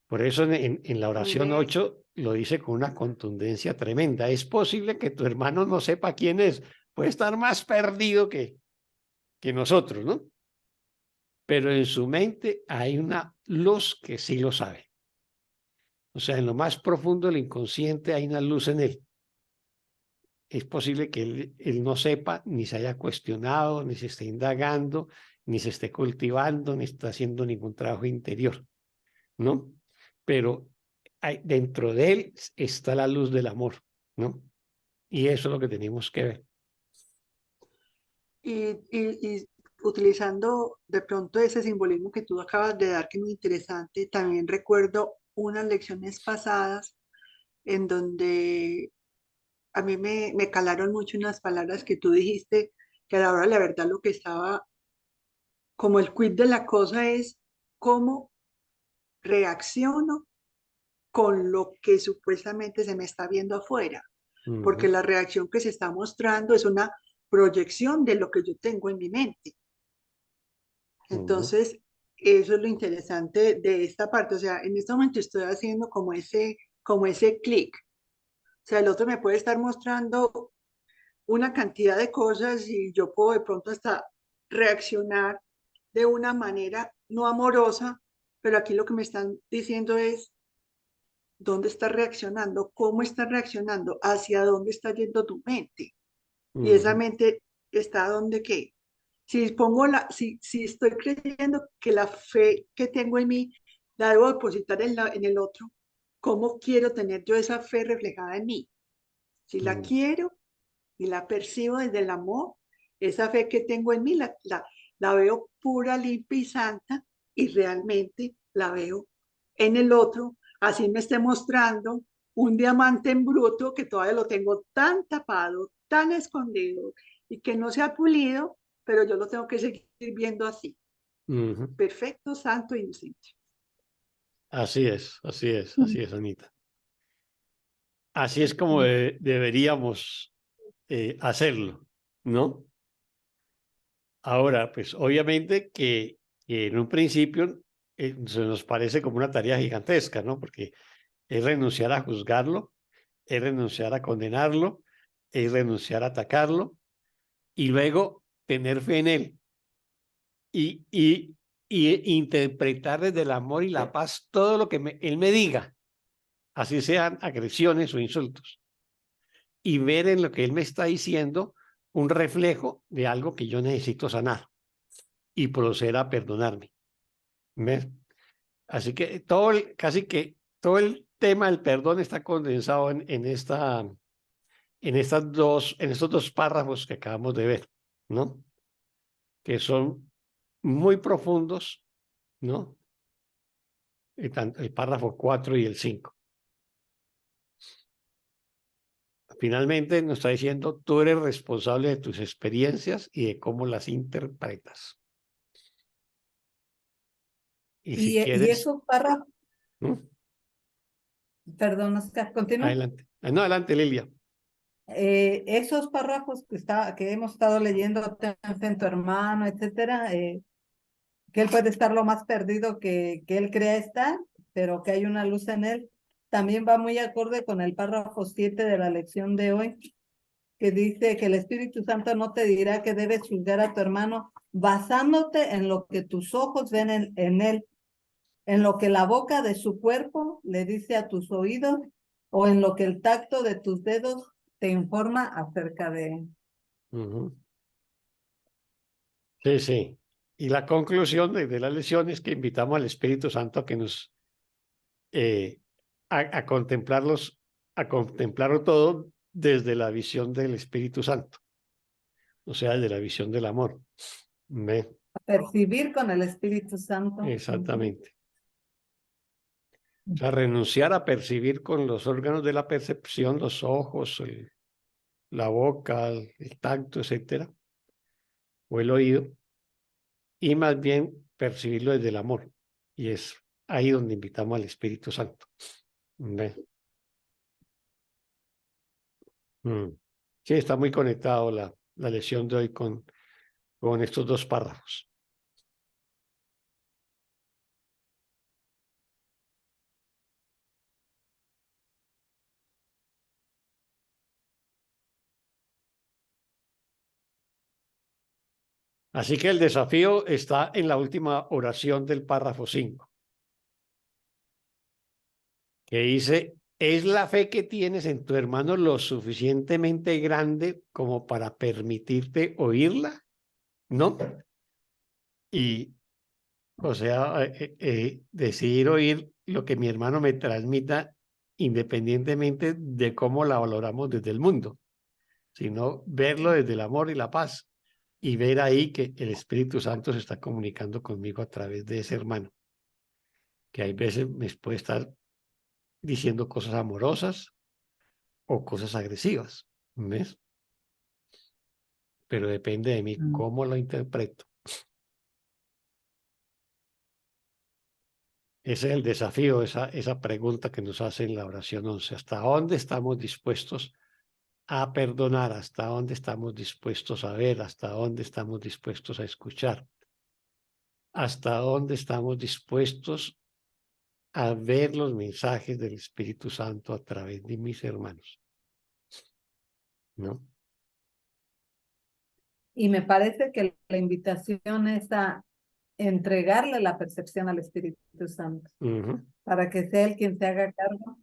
Por eso en la oración Andrés, 8 lo dice con una contundencia tremenda. Es posible que tu hermano no sepa quién es, puede estar más perdido que nosotros, ¿no? Pero en su mente hay una luz que sí lo sabe. O sea, en lo más profundo del inconsciente hay una luz en él. Es posible que él no sepa, ni se haya cuestionado, ni se esté indagando, ni se esté cultivando, ni está haciendo ningún trabajo interior, ¿no? Pero dentro de él está la luz del amor, ¿no? Y eso es lo que tenemos que ver. y utilizando de pronto ese simbolismo que tú acabas de dar, que es muy interesante, también recuerdo unas lecciones pasadas en donde a mí me calaron mucho unas palabras que tú dijiste, que a la hora de la verdad lo que estaba, como el quid de la cosa es cómo reacciono con lo que supuestamente se me está viendo afuera, porque Ujú, la reacción que se está mostrando es una proyección de lo que yo tengo en mi mente. ujú, Entonces, eso es lo interesante de esta parte. O sea, en este momento estoy haciendo como ese clic. O sea, el otro me puede estar mostrando una cantidad de cosas y yo puedo de pronto hasta reaccionar de una manera no amorosa, pero aquí lo que me están diciendo es dónde estás reaccionando, cómo estás reaccionando, hacia dónde está yendo tu mente. Y esa ujú, mente está donde qué. Si estoy creyendo que la fe que tengo en mí la debo depositar en el otro, ¿cómo quiero tener yo esa fe reflejada en mí? Si la ujú, quiero y la percibo desde el amor, esa fe que tengo en mí la veo pura, limpia y santa y realmente la veo en el otro, así me esté mostrando un diamante en bruto que todavía lo tengo tan tapado, tan escondido y que no se ha pulido, pero yo lo tengo que seguir viendo así, ujú. perfecto, santo e inocente. Así es, Anita. Así es como deberíamos hacerlo, ¿no? Ahora, pues obviamente que en un principio se nos parece como una tarea gigantesca, ¿no? Porque es renunciar a juzgarlo, es renunciar a condenarlo, es renunciar a atacarlo y luego tener fe en él y interpretar desde el amor y la paz todo lo que él me diga, así sean agresiones o insultos, y ver en lo que él me está diciendo un reflejo de algo que yo necesito sanar y proceder a perdonarme. ¿Ves? Así que casi que todo el tema del perdón está condensado en estos dos párrafos que acabamos de ver, ¿no? Que son muy profundos, ¿no? El párrafo 4 y el 5. Finalmente nos está diciendo, tú eres responsable de tus experiencias y de cómo las interpretas. Y si Y quieres, esos párrafos, ¿no? perdón, Oscar, continúa. Adelante. No, adelante, Lilia. Esos párrafos que hemos estado leyendo, ten fe en tu hermano, etcétera, que él puede estar lo más perdido que él crea estar, pero que hay una luz en él. También va muy acorde con el párrafo 7 de la lección de hoy, que dice que el Espíritu Santo no te dirá que debes juzgar a tu hermano basándote en lo que tus ojos ven en él, en lo que la boca de su cuerpo le dice a tus oídos o en lo que el tacto de tus dedos te informa acerca de él. Ujú. Sí, sí. Y la conclusión de la lección es que invitamos al Espíritu Santo a que nos a contemplarlos, a contemplarlo todo desde la visión del Espíritu Santo, o sea, desde la visión del amor. ¿Ve? A percibir con el Espíritu Santo. Exactamente. O sea, renunciar a percibir con los órganos de la percepción, los ojos, la boca, el tacto, etcétera, o el oído, y más bien percibirlo desde el amor. Y es ahí donde invitamos al Espíritu Santo. ¿Ve? Sí, está muy conectado la lección de hoy con estos dos párrafos. Así que el desafío está en la última oración del párrafo 5, que dice, ¿es la fe que tienes en tu hermano lo suficientemente grande como para permitirte oírla? ¿No? Y, o sea, decidir oír lo que mi hermano me transmita independientemente de cómo la valoramos desde el mundo, sino verlo desde el amor y la paz y ver ahí que el Espíritu Santo se está comunicando conmigo a través de ese hermano, que hay veces me puede estar diciendo cosas amorosas o cosas agresivas, ¿ves? Pero depende de mí cómo lo interpreto. Ese es el desafío, esa pregunta que nos hace en la oración 11. ¿Hasta dónde estamos dispuestos a perdonar? ¿Hasta dónde estamos dispuestos a ver? ¿Hasta dónde estamos dispuestos a escuchar? ¿Hasta dónde estamos dispuestos a ver los mensajes del Espíritu Santo a través de mis hermanos? ¿No? Y me parece que la invitación es a entregarle la percepción al Espíritu Santo, Uh-huh. para que sea él quien se haga cargo.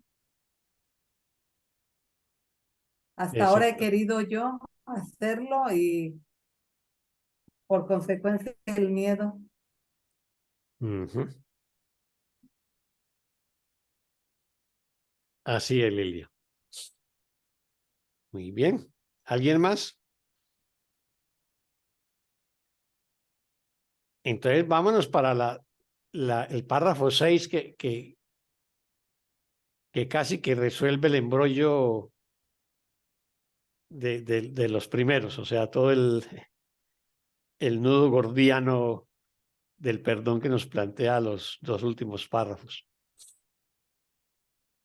Hasta ahora he Exacto. querido yo hacerlo y por consecuencia el miedo. Uh-huh. Así es, Lilia. Muy bien. ¿Alguien más? Entonces, vámonos para el párrafo 6 que casi que resuelve el embrollo de los primeros, o sea, todo el nudo gordiano del perdón que nos plantea los dos últimos párrafos.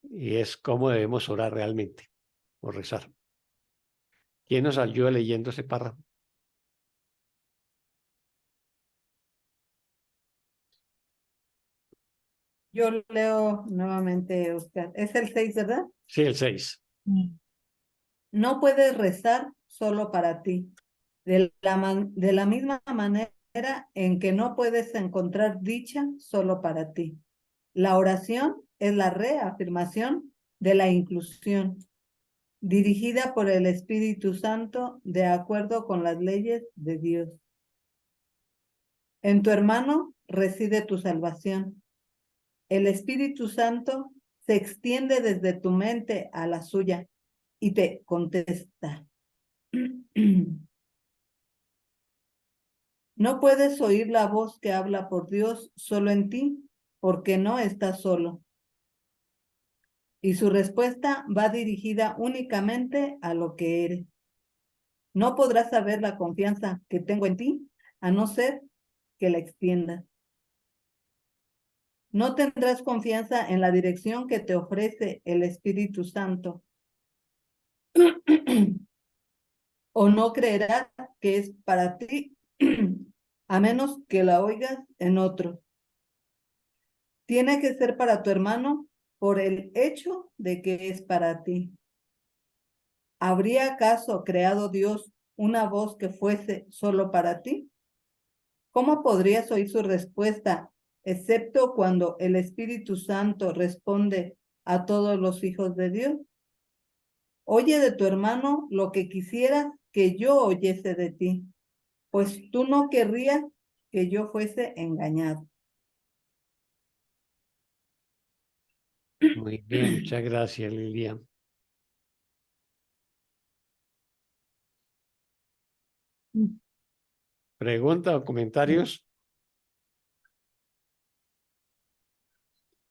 Y es cómo debemos orar realmente o rezar. ¿Quién nos ayuda leyendo ese párrafo? Yo leo nuevamente, Oscar. Es el 6, ¿verdad? Sí, el 6. No puedes rezar solo para ti. De la misma manera en que no puedes encontrar dicha solo para ti. La oración es la reafirmación de la inclusión, dirigida por el Espíritu Santo de acuerdo con las leyes de Dios. En tu hermano reside tu salvación. El Espíritu Santo se extiende desde tu mente a la suya y te contesta. No puedes oír la voz que habla por Dios solo en ti, porque no estás solo. Y su respuesta va dirigida únicamente a lo que eres. No podrás saber la confianza que tengo en ti, a no ser que la extiendas. No tendrás confianza en la dirección que te ofrece el Espíritu Santo, o no creerás que es para ti, a menos que la oigas en otro. Tiene que ser para tu hermano por el hecho de que es para ti. ¿Habría acaso creado Dios una voz que fuese solo para ti? ¿Cómo podrías oír su respuesta, excepto cuando el Espíritu Santo responde a todos los hijos de Dios? Oye de tu hermano lo que quisieras que yo oyese de ti, pues tú no querrías que yo fuese engañado. Muy bien, muchas gracias, Lilian. ¿Preguntas o comentarios?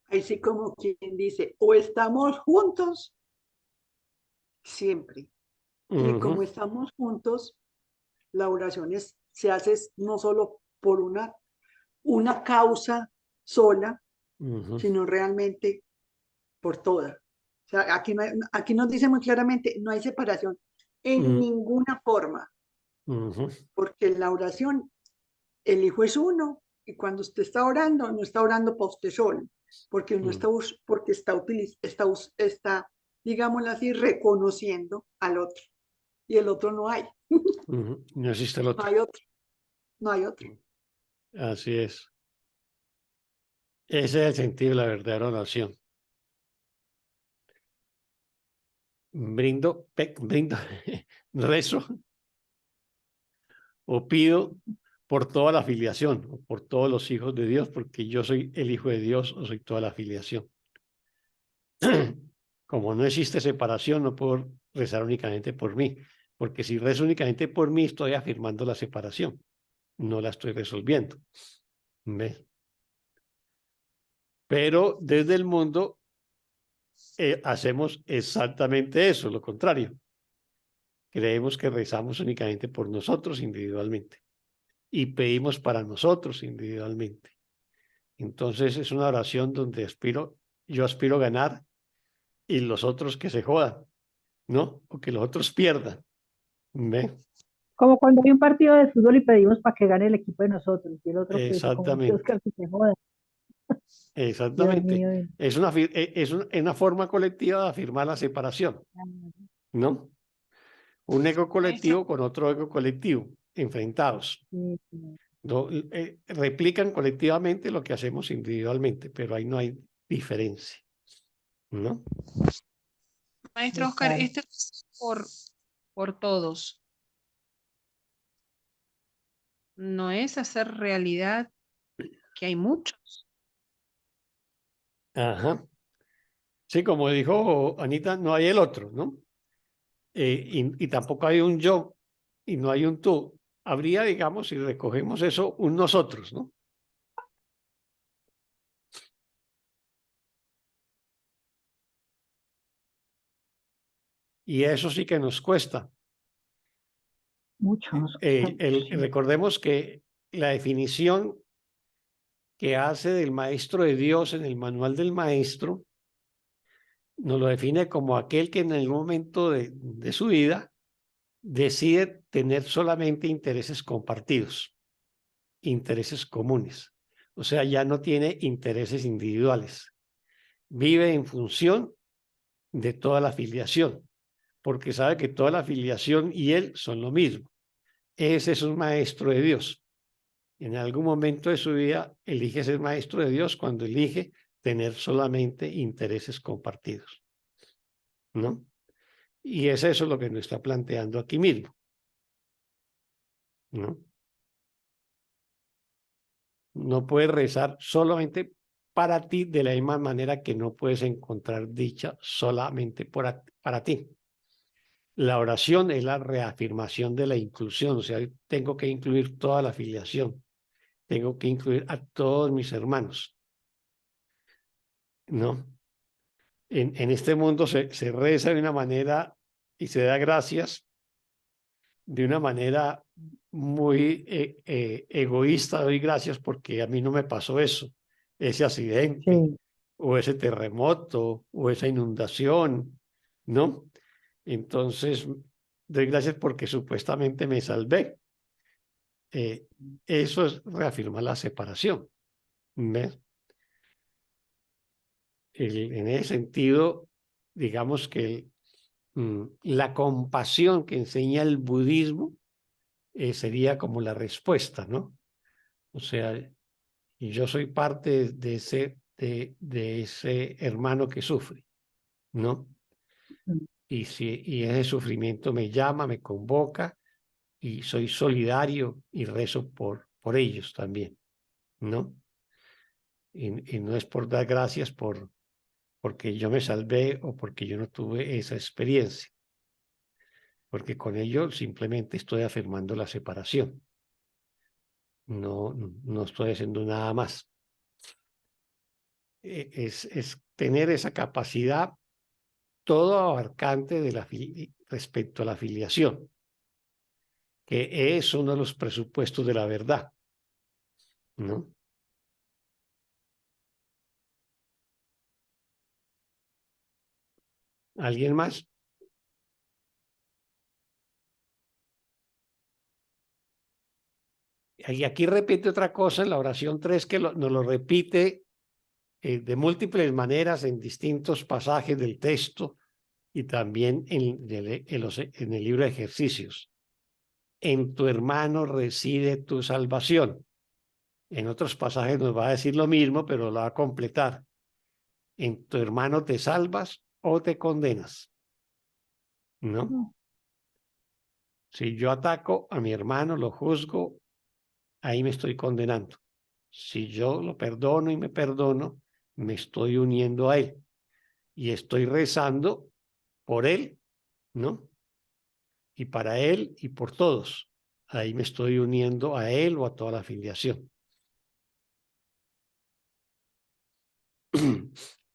Ahí sí como quien dice, o estamos juntos siempre. Y como estamos juntos, la oración se hace no solo por una causa sola, sino realmente por toda. O sea, aquí nos dice muy claramente, no hay separación en ninguna forma, porque en la oración el Hijo es uno, y cuando usted está orando, no está orando para usted solo, porque uno está, digámoslo así, reconociendo al otro, y el otro no hay. No existe el otro. No hay otro. No hay otro. Así es. Ese es el sentido de la verdadera oración. Brindo, rezo o pido por toda la filiación, o por todos los hijos de Dios, porque yo soy el Hijo de Dios o soy toda la filiación. Como no existe separación, no puedo rezar únicamente por mí, porque si rezo únicamente por mí, estoy afirmando la separación, no la estoy resolviendo. ¿Ves? Pero desde el mundo hacemos exactamente eso, lo contrario. Creemos que rezamos únicamente por nosotros individualmente y pedimos para nosotros individualmente. Entonces es una oración donde yo aspiro a ganar y los otros que se jodan, ¿no? O que los otros pierdan. ¿Ve? Como cuando hay un partido de fútbol y pedimos para que gane el equipo de nosotros y el otro que como dice Exactamente. Oscar que se joda. Dios Exactamente. mío. Es una forma colectiva de afirmar la separación, ¿no? Un ego colectivo con otro ego colectivo, enfrentados. Replican colectivamente lo que hacemos individualmente, pero ahí no hay diferencia, ¿no? Maestro Oscar, este es por todos. No es hacer realidad que hay muchos. Ajá. Sí, como dijo Anita, no hay el otro, ¿no? Y tampoco hay un yo y no hay un tú. Habría, digamos, si recogemos eso, un nosotros, ¿no? Y eso sí que nos cuesta. Mucho nos cuesta. Recordemos que la definición que hace del maestro de Dios en el manual del maestro nos lo define como aquel que en algún momento de su vida decide tener solamente intereses compartidos, intereses comunes. O sea, ya no tiene intereses individuales. Vive en función de toda la filiación, porque sabe que toda la filiación y él son lo mismo. Ese es un maestro de Dios. En algún momento de su vida elige ser maestro de Dios cuando elige tener solamente intereses compartidos, ¿no? Y es eso lo que nos está planteando aquí mismo, ¿no? No puedes rezar solamente para ti de la misma manera que no puedes encontrar dicha solamente para ti. La oración es la reafirmación de la inclusión, o sea, tengo que incluir toda la filiación, tengo que incluir a todos mis hermanos, ¿no? En este mundo se reza de una manera y se da gracias de una manera muy egoísta. Doy gracias porque a mí no me pasó eso, ese accidente, o ese terremoto, o esa inundación, ¿no? entonces doy gracias porque supuestamente me salvé. Eso es reafirmar la separación. ¿Ves? En ese sentido, digamos que la compasión que enseña el budismo sería como la respuesta, ¿no? O sea, yo soy parte de ese hermano que sufre, ¿no? Y ese sufrimiento me llama, me convoca, y soy solidario y rezo por ellos también, ¿no? Y no es por dar gracias porque yo me salvé o porque yo no tuve esa experiencia, porque con ello simplemente estoy afirmando la separación. No estoy haciendo nada más. Es tener esa capacidad todo abarcante respecto a la filiación, que es uno de los presupuestos de la verdad, ¿no? ¿Alguien más? Y aquí repite otra cosa en la oración 3 que nos lo repite de múltiples maneras en distintos pasajes del texto y también en el libro de ejercicios. En tu hermano reside tu salvación. En otros pasajes nos va a decir lo mismo, pero lo va a completar. En tu hermano te salvas o te condenas, ¿no? Si yo ataco a mi hermano, lo juzgo, ahí me estoy condenando. Si yo lo perdono y me perdono, me estoy uniendo a él y estoy rezando por él, ¿no? Y para él y por todos. Ahí me estoy uniendo a él o a toda la filiación.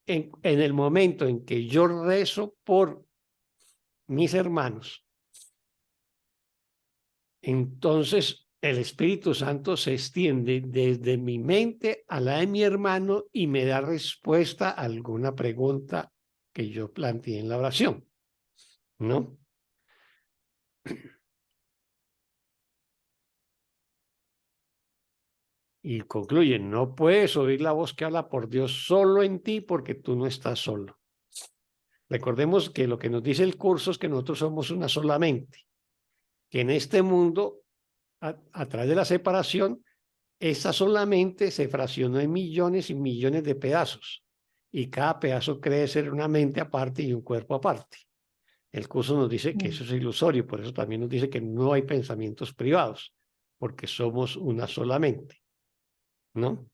En el momento en que yo rezo por mis hermanos, entonces el Espíritu Santo se extiende desde mi mente a la de mi hermano y me da respuesta a alguna pregunta que yo planteé en la oración, ¿no? Y concluye, no puedes oír la voz que habla por Dios solo en ti porque tú no estás solo. Recordemos que lo que nos dice el curso es que nosotros somos una sola mente, que en este mundo, a través de la separación, esa solamente se fraccionó en millones y millones de pedazos, y cada pedazo cree ser una mente aparte y un cuerpo aparte. El curso nos dice que eso es ilusorio, por eso también nos dice que no hay pensamientos privados, porque somos una sola mente, ¿no?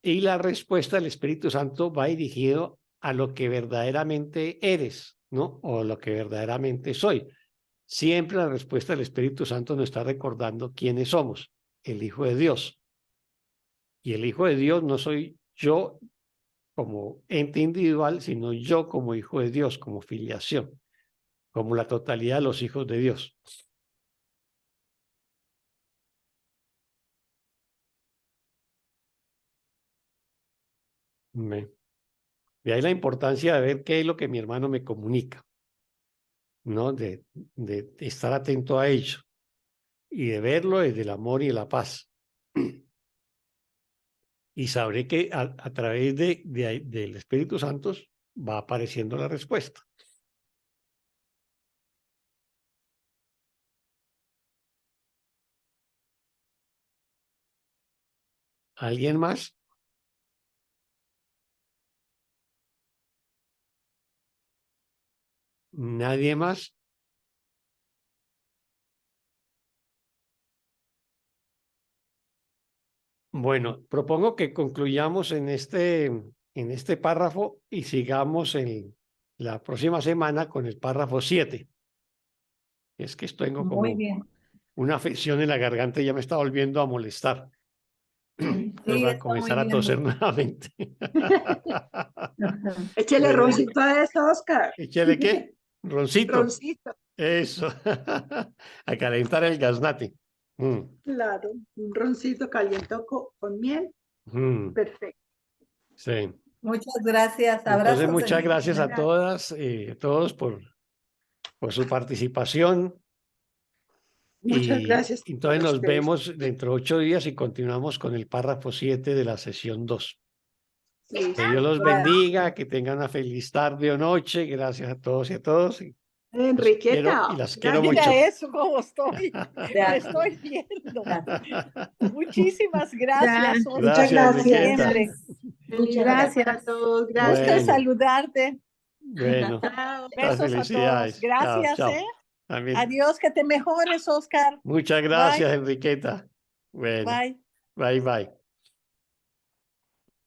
Y la respuesta del Espíritu Santo va dirigido a lo que verdaderamente eres, ¿no? O lo que verdaderamente soy. Siempre la respuesta del Espíritu Santo nos está recordando quiénes somos, el Hijo de Dios. Y el Hijo de Dios no soy yo como ente individual, sino yo como Hijo de Dios, como filiación, como la totalidad de los hijos de Dios. De ahí la importancia de ver qué es lo que mi hermano me comunica, ¿no? De estar atento a ello y de verlo desde el amor y la paz. Y sabré que a través del Espíritu Santo va apareciendo la respuesta. ¿Alguien más? ¿Nadie más? Bueno, propongo que concluyamos en este párrafo y sigamos en la próxima semana con el párrafo 7. Es que tengo como Muy bien. una afección en la garganta y ya me está volviendo a molestar. Entonces voy a está comenzar muy a bien, toser doctor. nuevamente. Échale roncito a esto, Oscar. ¿Échale qué? Roncito. Roncito, Eso. A calentar el gaznate. claro. Un roncito caliente con miel. Perfecto. Sí. Muchas gracias. Entonces, Abrazos en muchas mi gracias a general. todas, todos por por su participación. Muchas gracias. Entonces a nos ustedes. vemos dentro de 8 días y continuamos con el párrafo 7 de la sesión 2. Sí, Que Dios los Gracias. bendiga, que tengan una feliz tarde o noche. Gracias a todos y a todos. Y Enriqueta, las quiero mira mucho. eso como estoy, me Gracias. estoy viendo. Muchísimas gracias, Oscar. Gracias, Enriqueta. Enriqueta. Feliz Gracias. día para todos. Bueno. Gusto saludarte. Bueno, Chao. las Besos a todos. felicidades. Chao, Gracias, chao. ¿eh? Amén. Adiós, que te mejores, Oscar. Muchas gracias, Enriqueta. Bueno, Bye. bye, bye.